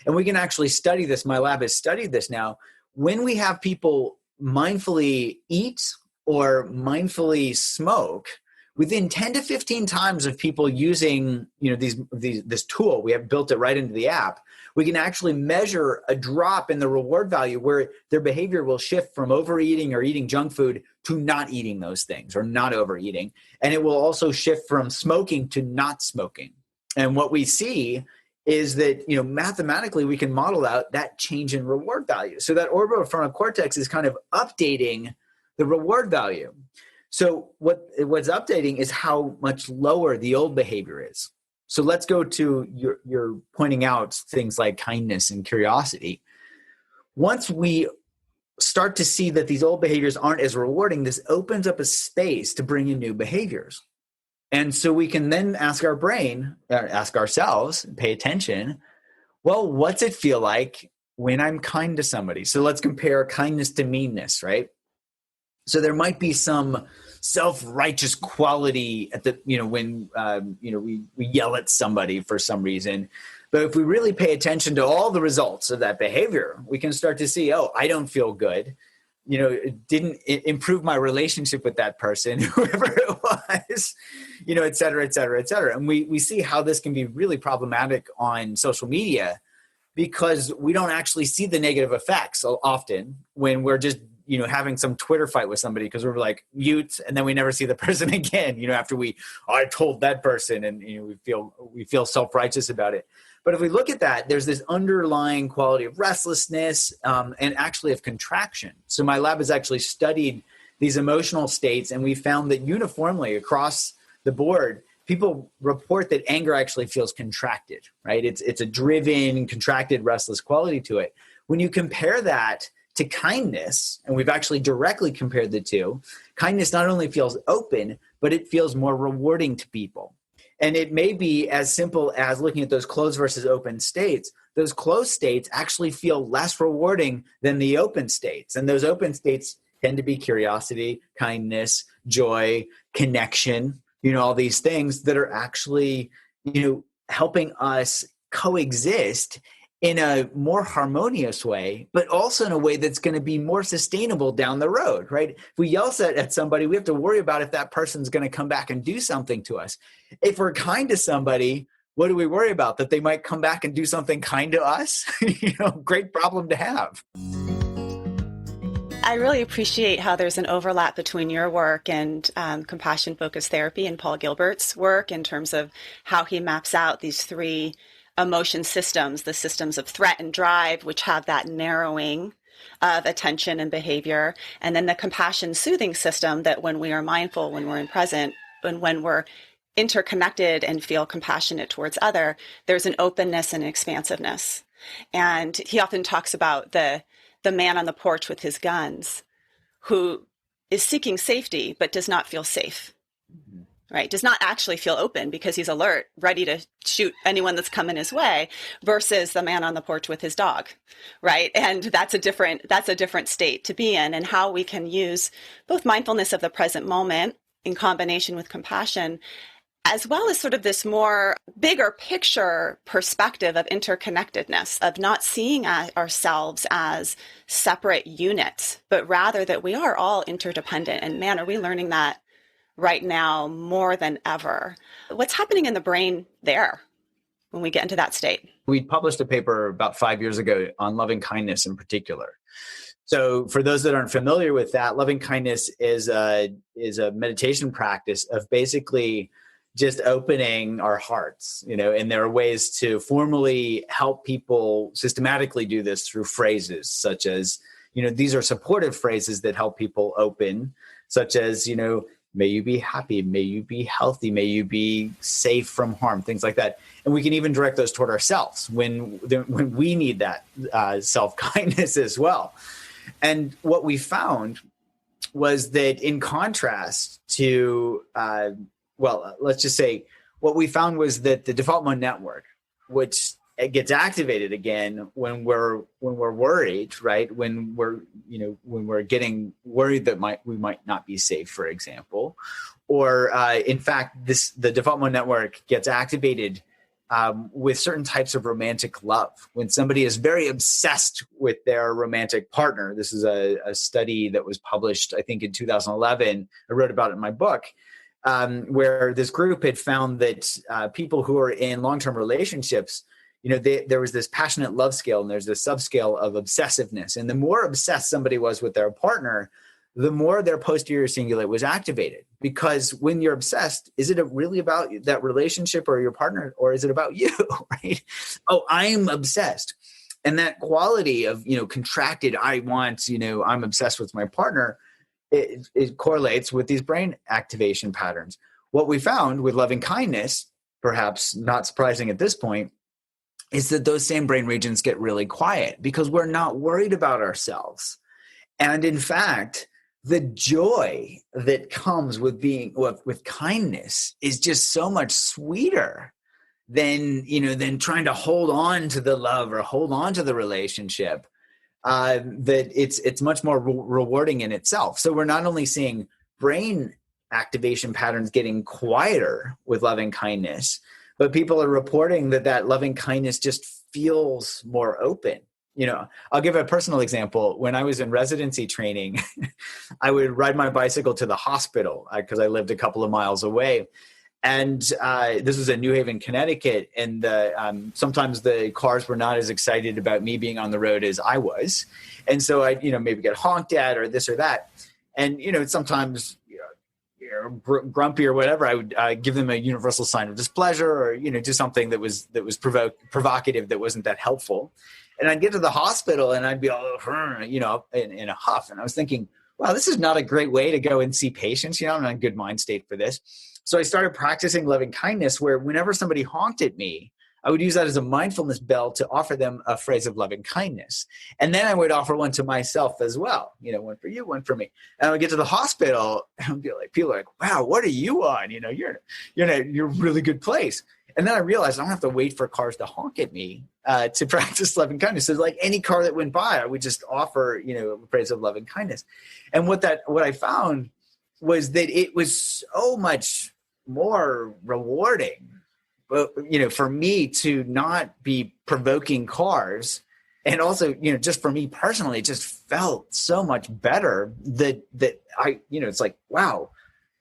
And we can actually study this. My lab has studied this now. When we have people mindfully eat or mindfully smoke, within 10 to 15 times of people using this tool, we have built it right into the app, we can actually measure a drop in the reward value where their behavior will shift from overeating or eating junk food to not eating those things or not overeating. And it will also shift from smoking to not smoking. And what we see is that, mathematically we can model out that change in reward value. So that orbitofrontal cortex is kind of updating the reward value. So what's updating is how much lower the old behavior is. So let's go to your pointing out things like kindness and curiosity. Once we start to see that these old behaviors aren't as rewarding, this opens up a space to bring in new behaviors. And so we can then ask our brain, ask ourselves, pay attention, well, what's it feel like when I'm kind to somebody? So let's compare kindness to meanness, right? So there might be some self-righteous quality at when we yell at somebody for some reason. But if we really pay attention to all the results of that behavior, we can start to see, I don't feel good. It didn't improve my relationship with that person, whoever it was, et cetera, et cetera, et cetera. And we see how this can be really problematic on social media because we don't actually see the negative effects often when we're just having some Twitter fight with somebody because we're like mute and then we never see the person again, after I told that person and we feel self-righteous about it. But if we look at that, there's this underlying quality of restlessness and actually of contraction. So my lab has actually studied these emotional states and we found that uniformly across the board, people report that anger actually feels contracted, right? It's a driven, contracted, restless quality to it. When you compare that to kindness, and we've actually directly compared the two, kindness not only feels open, but it feels more rewarding to people. And it may be as simple as looking at those closed versus open states. Those closed states actually feel less rewarding than the open states. And those open states tend to be curiosity, kindness, joy, connection, all these things that are actually, helping us coexist in a more harmonious way, but also in a way that's going to be more sustainable down the road, right? If we yell at somebody, we have to worry about if that person's going to come back and do something to us. If we're kind to somebody, what do we worry about? That they might come back and do something kind to us? Great problem to have. I really appreciate how there's an overlap between your work and compassion-focused therapy and Paul Gilbert's work in terms of how he maps out these three emotion systems, the systems of threat and drive, which have that narrowing of attention and behavior, and then the compassion soothing system that when we are mindful, when we're in present, and when we're interconnected and feel compassionate towards other, there's an openness and expansiveness. And he often talks about the man on the porch with his guns who is seeking safety but does not feel safe. Right, does not actually feel open because he's alert, ready to shoot anyone that's coming his way, versus the man on the porch with his dog, right? And that's a different state to be in, and how we can use both mindfulness of the present moment in combination with compassion, as well as sort of this more bigger picture perspective of interconnectedness, of not seeing ourselves as separate units, but rather that we are all interdependent. And man, are we learning that right now more than ever. What's happening in the brain there when we get into that state? We published a paper about 5 years ago on loving kindness in particular. So for those that aren't familiar with that, loving kindness is a meditation practice of basically just opening our hearts, and there are ways to formally help people systematically do this through phrases such as, these are supportive phrases that help people open, such as, may you be happy, may you be healthy, may you be safe from harm, things like that. And we can even direct those toward ourselves when we need that self-kindness as well. And what we found was that in contrast to, let's just say what we found was that the default mode network, which it gets activated again when we're worried, right? When we're getting worried that we might not be safe, for example, or in fact, the default mode network gets activated with certain types of romantic love. When somebody is very obsessed with their romantic partner, this is a study that was published, I think, in 2011. I wrote about it in my book, where this group had found that people who are in long-term relationships, there was this passionate love scale and there's this subscale of obsessiveness. And the more obsessed somebody was with their partner, the more their posterior cingulate was activated. Because when you're obsessed, is it really about that relationship or your partner, or is it about you, right? Oh, I'm obsessed. And that quality of, contracted, I'm obsessed with my partner, it correlates with these brain activation patterns. What we found with loving kindness, perhaps not surprising at this point, is that those same brain regions get really quiet because we're not worried about ourselves. And in fact, the joy that comes with being with kindness is just so much sweeter than trying to hold on to the love or hold on to the relationship. That it's much more rewarding in itself. So we're not only seeing brain activation patterns getting quieter with loving kindness, but people are reporting that loving kindness just feels more open. I'll give a personal example. When I was in residency training, I would ride my bicycle to the hospital because I lived a couple of miles away. And this was in New Haven, Connecticut. And sometimes the cars were not as excited about me being on the road as I was. And so I'd, maybe get honked at or this or that. And, sometimes grumpy or whatever, I would give them a universal sign of displeasure or, do something that was provocative, that wasn't that helpful. And I'd get to the hospital and I'd be all, in a huff. And I was thinking, wow, this is not a great way to go and see patients. I'm not in a good mind state for this. So I started practicing loving kindness, where whenever somebody honked at me, I would use that as a mindfulness bell to offer them a phrase of loving kindness. And then I would offer one to myself as well. One for you, one for me. And I would get to the hospital and I'd be like, people are like, wow, what are you on? You're in a really good place. And then I realized I don't have to wait for cars to honk at me to practice loving kindness. So like any car that went by, I would just offer, a phrase of loving kindness. And what I found was that it was so much more rewarding, for me to not be provoking cars. And also, just for me personally, it just felt so much better that I, it's like, wow,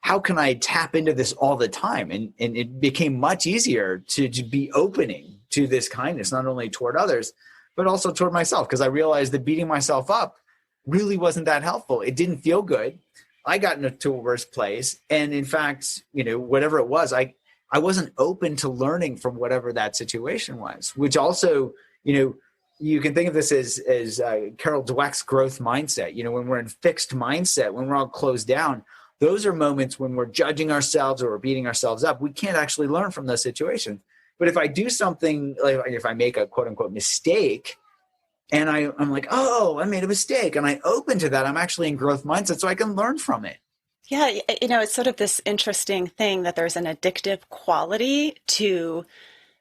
how can I tap into this all the time? And it became much easier to be opening to this kindness, not only toward others, but also toward myself. Because I realized that beating myself up really wasn't that helpful. It didn't feel good. I got into a worse place. And in fact, whatever it was, I wasn't open to learning from whatever that situation was, which also, you can think of this as Carol Dweck's growth mindset. When we're in fixed mindset, when we're all closed down, those are moments when we're judging ourselves or we're beating ourselves up. We can't actually learn from those situations. But if I do something, like if I make a quote unquote mistake and I'm like, oh, I made a mistake, and I open to that, I'm actually in growth mindset so I can learn from it. Yeah, it's sort of this interesting thing that there's an addictive quality to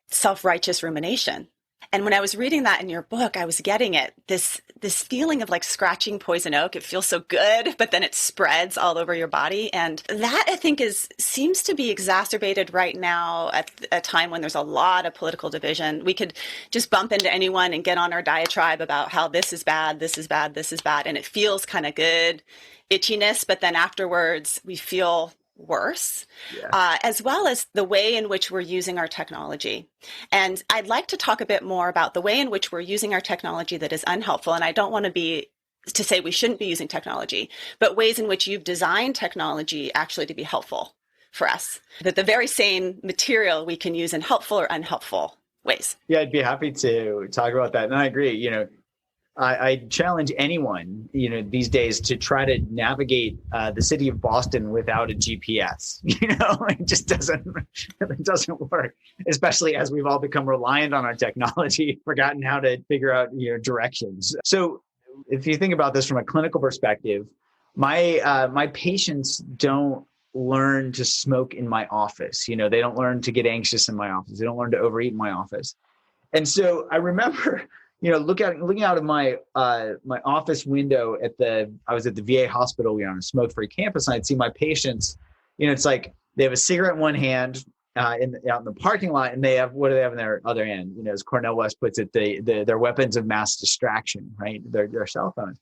self-righteous rumination. And when I was reading that in your book, I was getting it, this feeling of like scratching poison oak. It feels so good, but then it spreads all over your body. And that, I think, seems to be exacerbated right now at a time when there's a lot of political division. We could just bump into anyone and get on our diatribe about how this is bad, this is bad, this is bad. And it feels kind of good, itchiness, but then afterwards we feel worse, as well as the way in which we're using our technology. And I'd like to talk a bit more about the way in which we're using our technology that is unhelpful. And I don't want to say we shouldn't be using technology, but ways in which you've designed technology actually to be helpful for us. That the very same material we can use in helpful or unhelpful ways. Yeah, I'd be happy to talk about that. And I agree, I challenge anyone, these days to try to navigate the city of Boston without a GPS. It just doesn't work, especially as we've all become reliant on our technology, forgotten how to figure out directions. So if you think about this from a clinical perspective, my patients don't learn to smoke in my office. They don't learn to get anxious in my office. They don't learn to overeat in my office. And so I remember, looking out of my my office window I was at the VA hospital, on a smoke-free campus, and I'd see my patients. It's like they have a cigarette in one hand out in the parking lot, and what do they have in their other hand? As Cornel West puts it, their weapons of mass distraction, right? Their cell phones.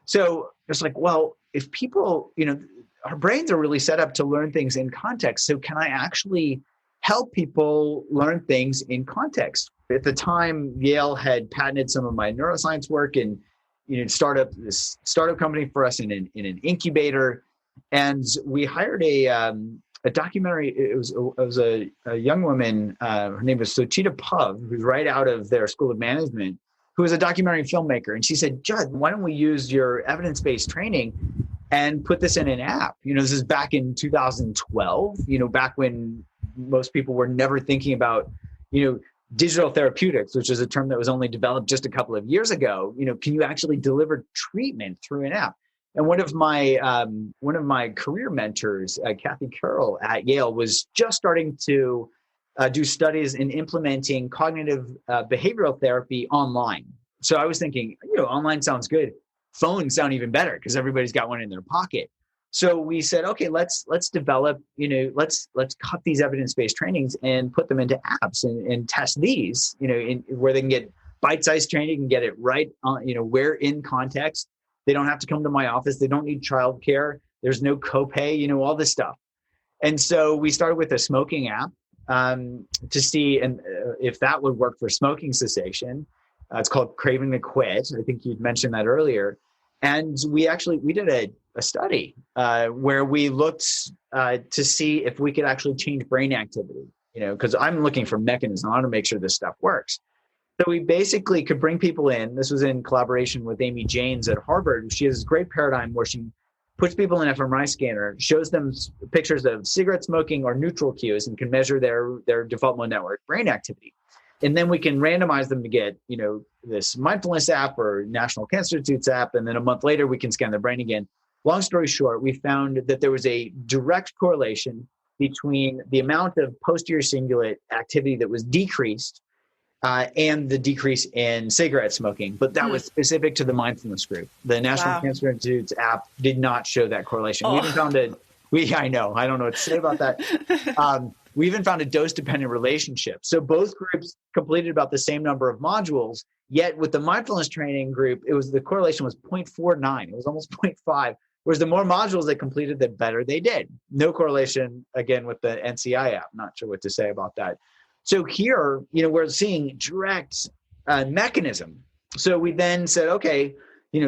So it's like, well, if people, our brains are really set up to learn things in context. So can I actually help people learn things in context? At the time, Yale had patented some of my neuroscience work and startup company for us in an incubator, and we hired a documentary. It was a young woman. Her name was Sochita Pav, who's right out of their School of Management, who was a documentary filmmaker. And she said, Jud, why don't we use your evidence-based training and put this in an app? This is back in 2012. Back when most people were never thinking about, digital therapeutics, which is a term that was only developed just a couple of years ago. Can you actually deliver treatment through an app? And one of my career mentors, Kathy Carroll at Yale, was just starting to do studies in implementing cognitive behavioral therapy online. So I was thinking, online sounds good. Phones sound even better because everybody's got one in their pocket. So we said, okay, let's develop, let's cut these evidence-based trainings and put them into apps and test these, where they can get bite-sized training and get it right on, where in context. They don't have to come to my office. They don't need childcare. There's no copay, all this stuff. And so we started with a smoking app to see if that would work for smoking cessation. It's called Craving to Quit. I think you'd mentioned that earlier. And we did a study where we looked to see if we could actually change brain activity, because I'm looking for mechanisms. I want to make sure this stuff works. So we basically could bring people in. This was in collaboration with Amy Janes at Harvard. She has this great paradigm where she puts people in an fMRI scanner, shows them pictures of cigarette smoking or neutral cues, and can measure their default mode network brain activity. And then we can randomize them to get, this mindfulness app or National Cancer Institute's app. And then a month later, we can scan their brain again. Long story short, we found that there was a direct correlation between the amount of posterior cingulate activity that was decreased and the decrease in cigarette smoking. But that was specific to the mindfulness group. The National Cancer Institute's app did not show that correlation. We even found I know. I don't know what to say about that. We even found a dose-dependent relationship. So both groups completed about the same number of modules, yet with the mindfulness training group, the correlation was 0.49. It was almost 0.5. Whereas the more modules they completed, the better they did. No correlation, again, with the NCI app. Not sure what to say about that. So here, we're seeing direct mechanism. So we then said, okay,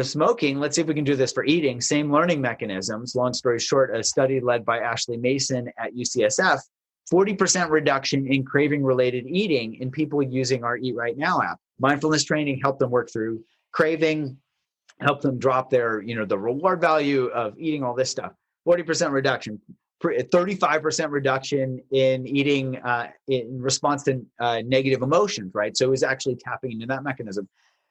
smoking, let's see if we can do this for eating. Same learning mechanisms. Long story short, a study led by Ashley Mason at UCSF, 40% reduction in craving-related eating in people using our Eat Right Now app. Mindfulness training helped them work through craving, helped them drop their, the reward value of eating all this stuff. 40% reduction, 35% reduction in eating in response to negative emotions, right? So it was actually tapping into that mechanism.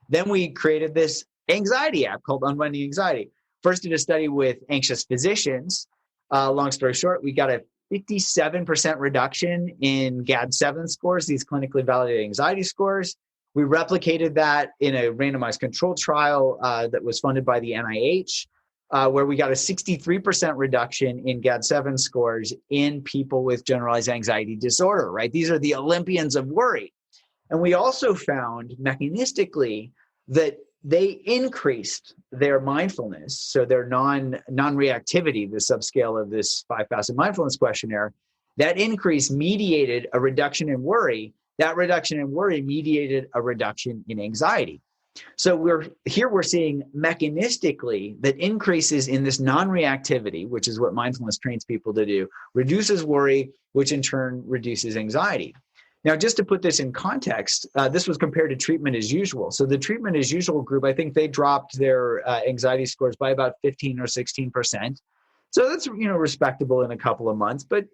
Then we created this anxiety app called Unwinding Anxiety. First did a study with anxious physicians. Long story short, we got a 57% reduction in GAD-7 scores, these clinically validated anxiety scores. We replicated that in a randomized controlled trial that was funded by the NIH, where we got a 63% reduction in GAD-7 scores in people with generalized anxiety disorder, right? These are the Olympians of worry. And we also found mechanistically that they increased their mindfulness, so their non-reactivity, the subscale of this 5-facet mindfulness questionnaire. That increase mediated a reduction in worry. That reduction in worry mediated a reduction in anxiety. So we're seeing mechanistically that increases in this non-reactivity, which is what mindfulness trains people to do, reduces worry, which in turn reduces anxiety. Now, just to put this in context, this was compared to treatment as usual. So the treatment as usual group, I think they dropped their anxiety scores by about 15 or 16%. So that's, respectable in a couple of months, but,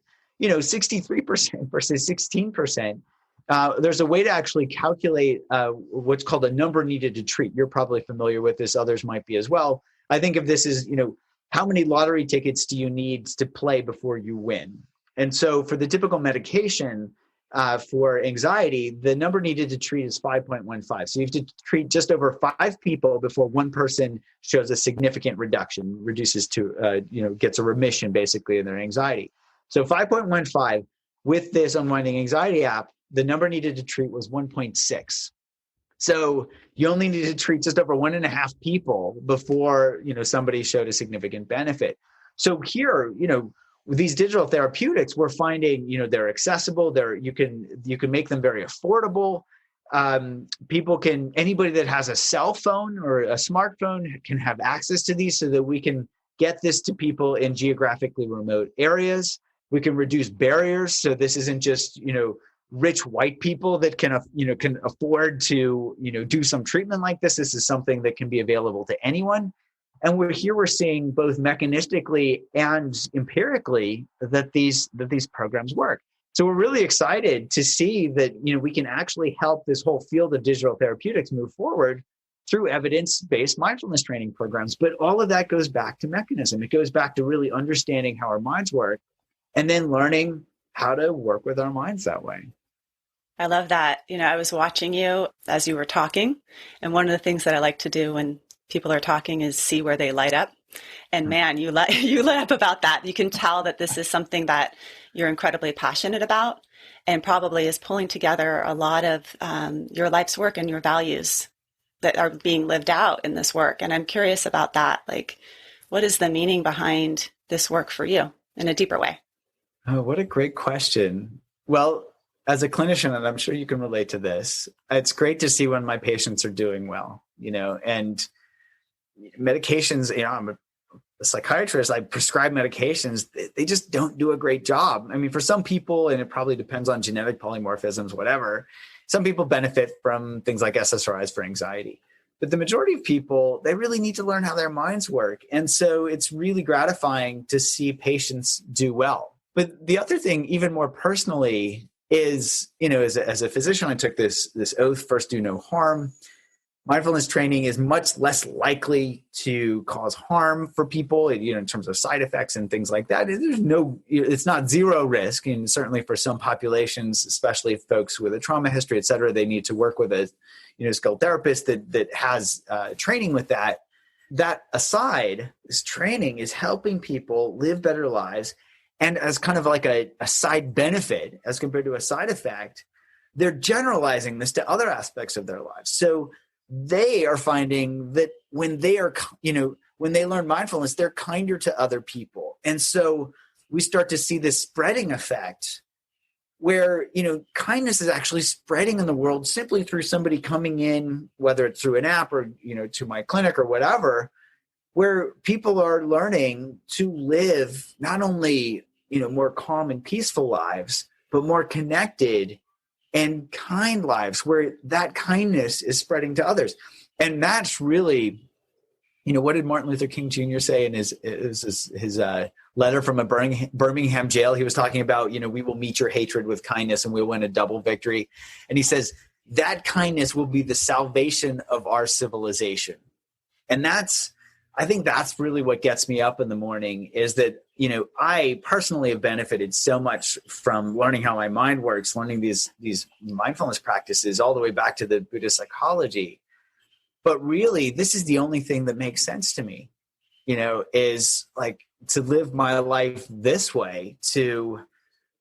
63% versus 16%. There's a way to actually calculate what's called a number needed to treat. You're probably familiar with this. Others might be as well. I think of this as, how many lottery tickets do you need to play before you win? And so for the typical medication, for anxiety, the number needed to treat is 5.15. So you have to treat just over 5 people before one person shows a significant reduction, reduces to, gets a remission basically in their anxiety. So 5.15 with this Unwinding Anxiety app, the number needed to treat was 1.6. So you only need to treat just over 1.5 people before, somebody showed a significant benefit. So here, with these digital therapeutics, we're finding, they're accessible. You can make them very affordable. Anybody that has a cell phone or a smartphone can have access to these so that we can get this to people in geographically remote areas. We can reduce barriers. So this isn't just, rich white people that can afford to, do some treatment like this. This is something that can be available to anyone. And we're seeing both mechanistically and empirically that these programs work. So we're really excited to see that, we can actually help this whole field of digital therapeutics move forward through evidence-based mindfulness training programs. But all of that goes back to mechanism. It goes back to really understanding how our minds work and then learning how to work with our minds that way. I love that. I was watching you as you were talking. And one of the things that I like to do when people are talking is see where they light up. And man, you lit up about that. You can tell that this is something that you're incredibly passionate about and probably is pulling together a lot of your life's work and your values that are being lived out in this work. And I'm curious about that. Like, what is the meaning behind this work for you in a deeper way? Oh, what a great question. Well, as a clinician, and I'm sure you can relate to this, it's great to see when my patients are doing well, and medications, I'm a psychiatrist, I prescribe medications, they just don't do a great job. I mean, for some people, and it probably depends on genetic polymorphisms, whatever, some people benefit from things like SSRIs for anxiety. But the majority of people, they really need to learn how their minds work. And so it's really gratifying to see patients do well. But the other thing, even more personally, is, as a physician, I took this oath, first do no harm. Mindfulness training is much less likely to cause harm for people, in terms of side effects and things like that. It's not zero risk. And certainly for some populations, especially folks with a trauma history, et cetera, they need to work with a, skilled therapist that has training with that. That aside, this training is helping people live better lives. And as kind of like a side benefit, as compared to a side effect, they're generalizing this to other aspects of their lives. So they are finding that when they are, when they learn mindfulness, they're kinder to other people. And so we start to see this spreading effect where, kindness is actually spreading in the world simply through somebody coming in, whether it's through an app or, to my clinic or whatever, where people are learning to live not only, more calm and peaceful lives, but more connected and kind lives where that kindness is spreading to others. And that's really, what did Martin Luther King Jr. say in his letter from a Birmingham jail? He was talking about, we will meet your hatred with kindness and we'll win a double victory. And he says, that kindness will be the salvation of our civilization. And I think that's really what gets me up in the morning is that, I personally have benefited so much from learning how my mind works, learning these mindfulness practices all the way back to the Buddhist psychology. But really, this is the only thing that makes sense to me, is like to live my life this way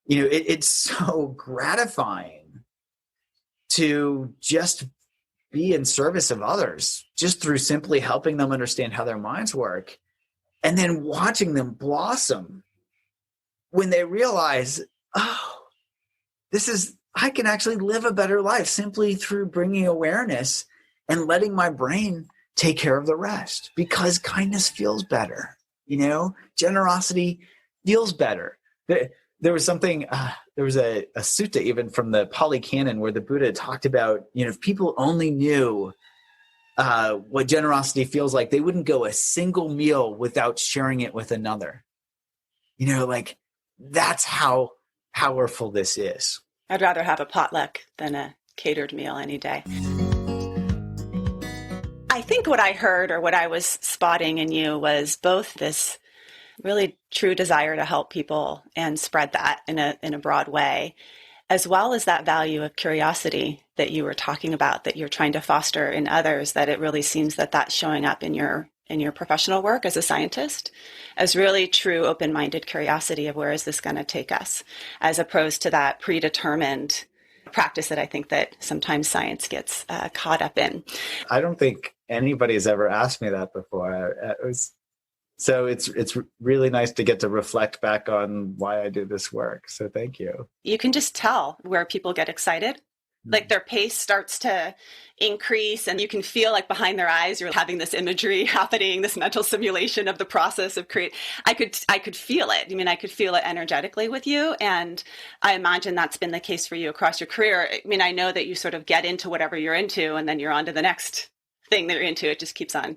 it's so gratifying to just be in service of others just through simply helping them understand how their minds work and then watching them blossom when they realize, I can actually live a better life simply through bringing awareness and letting my brain take care of the rest because kindness feels better. Generosity feels better. There was something, there was a sutta even from the Pali Canon where the Buddha talked about, if people only knew what generosity feels like, they wouldn't go a single meal without sharing it with another. That's how powerful this is. I'd rather have a potluck than a catered meal any day. I think what I heard or what I was spotting in you was both this really true desire to help people and spread that in a broad way, as well as that value of curiosity that you were talking about, that you're trying to foster in others, that it really seems that that's showing up in your professional work as a scientist, as really true open-minded curiosity of where is this going to take us, as opposed to that predetermined practice that I think that sometimes science gets caught up in. I don't think anybody's ever asked me that before. So it's really nice to get to reflect back on why I do this work. So thank you. You can just tell where people get excited. Like their pace starts to increase and you can feel like behind their eyes, you're having this imagery happening, this mental simulation of the process of create. I could feel it. I mean, I could feel it energetically with you. And I imagine that's been the case for you across your career. I mean, I know that you sort of get into whatever you're into and then you're on to the next thing that you're into. It just keeps on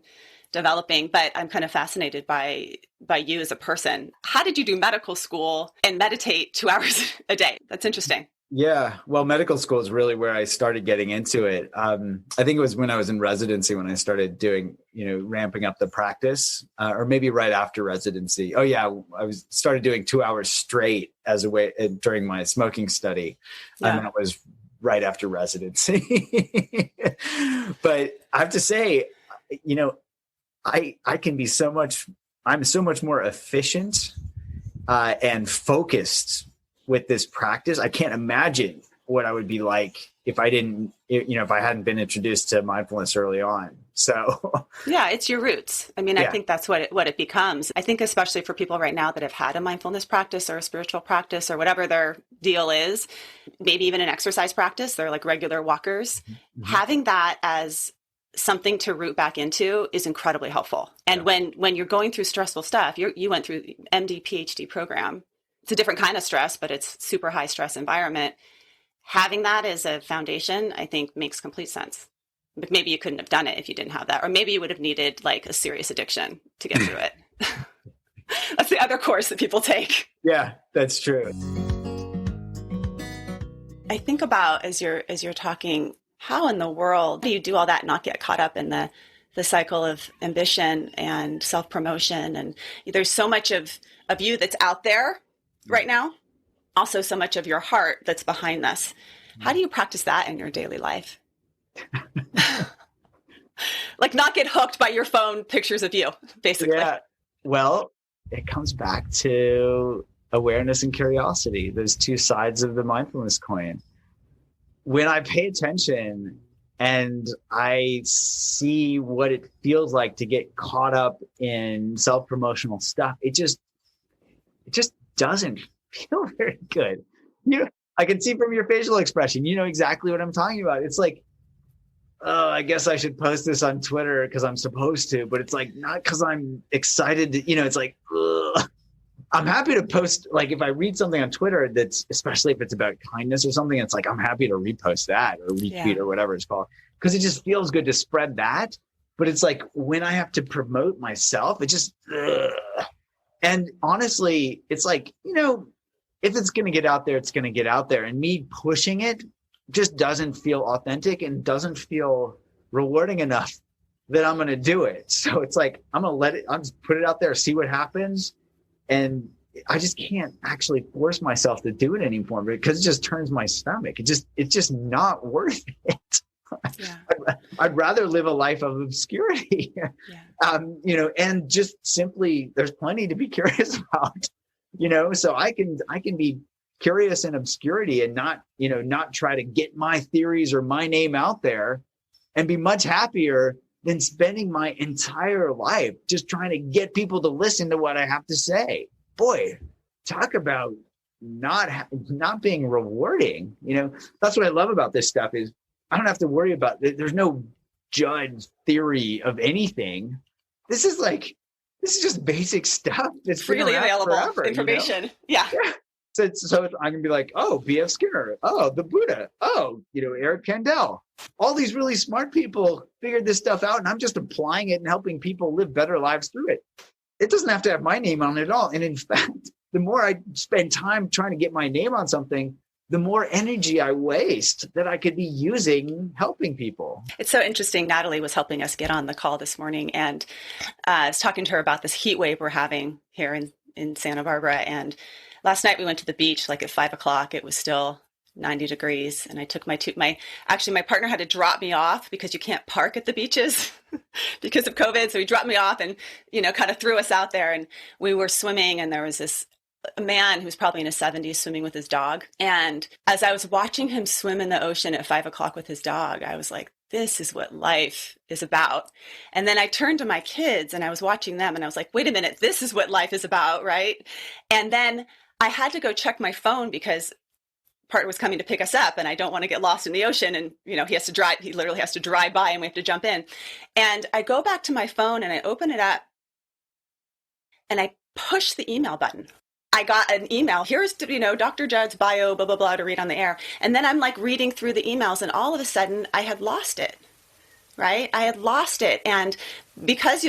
developing, but I'm kind of fascinated by you as a person. How did you do medical school and meditate 2 hours a day? That's interesting. Yeah, well, medical school is really where I started getting into it. I think it was when I was in residency when I started doing, ramping up the practice, or maybe right after residency. Oh yeah, started doing 2 hours straight as a way during my smoking study, and that was right after residency. But I have to say, I can be I'm so much more efficient and focused with this practice. I can't imagine what I would be like if I hadn't been introduced to mindfulness early on. So yeah, it's your roots. I mean, I think that's what it becomes. I think especially for people right now that have had a mindfulness practice or a spiritual practice or whatever their deal is, maybe even an exercise practice, they're like regular walkers, having that as something to root back into is incredibly helpful. And when you're going through stressful stuff, you went through the MD, PhD program. It's a different kind of stress, but it's super high stress environment. Having that as a foundation, I think makes complete sense. But maybe you couldn't have done it if you didn't have that. Or maybe you would have needed like a serious addiction to get through it. That's the other course that people take. Yeah, that's true. I think about as you're talking, how in the world do you do all that and not get caught up in the cycle of ambition and self-promotion? And there's so much of you that's out there right now, also so much of your heart that's behind this. How do you practice that in your daily life? Like not get hooked by your phone pictures of you, basically. Yeah. Well, it comes back to awareness and curiosity, those two sides of the mindfulness coin. When I pay attention and I see what it feels like to get caught up in self-promotional stuff, it just doesn't feel very good. I can see from your facial expression, you know exactly what I'm talking about. It's like, oh, I guess I should post this on Twitter because I'm supposed to, but it's like, not because I'm excited to, it's like, ugh. I'm happy to post, like if I read something on Twitter that's, especially if it's about kindness or something, it's like, I'm happy to repost that or retweet or whatever it's called. Because it just feels good to spread that. But it's like when I have to promote myself, it just, ugh. And honestly, it's like, if it's going to get out there, it's going to get out there. And me pushing it just doesn't feel authentic and doesn't feel rewarding enough that I'm going to do it. So it's like, I'll just put it out there, see what happens. And I just can't actually force myself to do it anymore because it just turns my stomach. It's just not worth it. Yeah. I'd rather live a life of obscurity, and just simply there's plenty to be curious about, so I can be curious in obscurity and not try to get my theories or my name out there and be much happier than spending my entire life just trying to get people to listen to what I have to say. Boy, talk about not being rewarding. That's what I love about this stuff is I don't have to worry about it. There's no Jud theory of anything. This is just basic stuff that's freely available forever, information. Yeah. So I can be like, oh, B.F. Skinner, oh, the Buddha, oh, Eric Kandel. All these really smart people figured this stuff out, and I'm just applying it and helping people live better lives through it. It doesn't have to have my name on it at all. And in fact, the more I spend time trying to get my name on something, the more energy I waste that I could be using helping people. It's so interesting. Natalie was helping us get on the call this morning, and I was talking to her about this heat wave we're having here in Santa Barbara. And last night we went to the beach like at 5:00. It was still 90 degrees. And I took my partner had to drop me off because you can't park at the beaches because of COVID. So he dropped me off and, kind of threw us out there, and we were swimming, and there was this man who was probably in his 70s swimming with his dog. And as I was watching him swim in the ocean at 5 o'clock with his dog, I was like, this is what life is about. And then I turned to my kids and I was watching them and I was like, wait a minute, this is what life is about, right? And then I had to go check my phone because partner was coming to pick us up and I don't want to get lost in the ocean. And, he literally has to drive by and we have to jump in. And I go back to my phone and I open it up and I push the email button. I got an email. Here's, Dr. Jud's bio, blah, blah, blah, to read on the air. And then I'm like reading through the emails and all of a sudden I had lost it, right? I had lost it. And because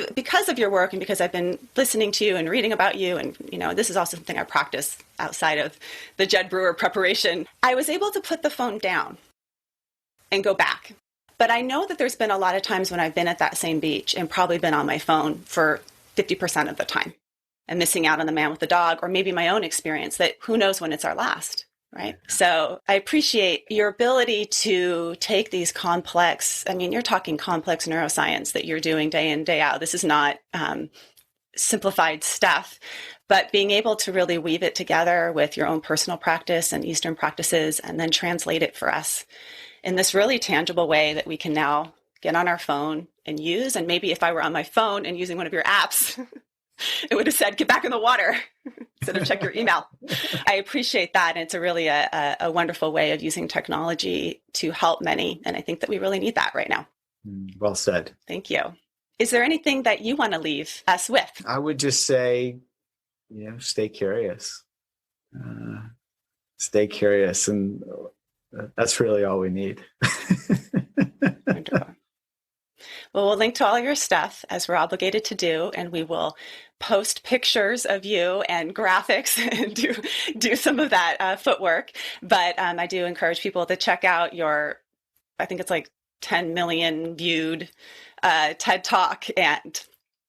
of your work and because I've been listening to you and reading about you, and, this is also something I practice outside of the Jud Brewer preparation, I was able to put the phone down and go back. But I know that there's been a lot of times when I've been at that same beach and probably been on my phone for 50% of the time. And missing out on the man with the dog, or maybe my own experience that who knows when it's our last, right? So I appreciate your ability to take these complex, you're talking complex neuroscience that you're doing day in, day out. This is not simplified stuff, but being able to really weave it together with your own personal practice and Eastern practices, and then translate it for us in this really tangible way that we can now get on our phone and use. And maybe if I were on my phone and using one of your apps, it would have said, get back in the water instead of check your email. I appreciate that. And it's really a wonderful way of using technology to help many. And I think that we really need that right now. Well said. Thank you. Is there anything that you want to leave us with? I would just say, stay curious. Stay curious. And that's really all we need. Wonderful. Well, we'll link to all your stuff as we're obligated to do, and we will post pictures of you and graphics and do some of that footwork. But I do encourage people to check out your, I think it's like 10 million viewed TED Talk and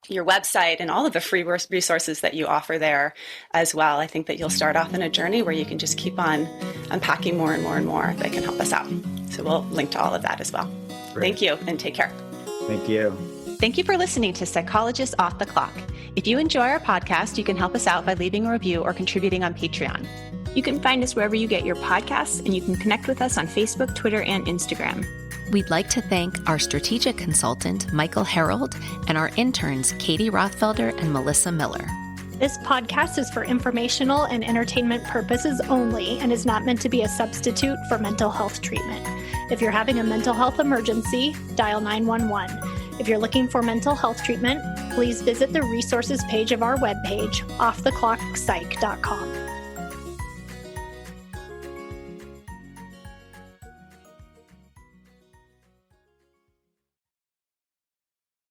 your website and all of the free resources that you offer there as well. I think that you'll start off in a journey where you can just keep on unpacking more and more and more that can help us out. So we'll link to all of that as well. Great. Thank you, and take care. Thank you. Thank you for listening to Psychologists Off the Clock. If you enjoy our podcast, you can help us out by leaving a review or contributing on Patreon. You can find us wherever you get your podcasts, and you can connect with us on Facebook, Twitter, and Instagram. We'd like to thank our strategic consultant, Michael Harold, and our interns, Katie Rothfelder and Melissa Miller. This podcast is for informational and entertainment purposes only and is not meant to be a substitute for mental health treatment. If you're having a mental health emergency, dial 911. If you're looking for mental health treatment, please visit the resources page of our webpage, offtheclockpsych.com.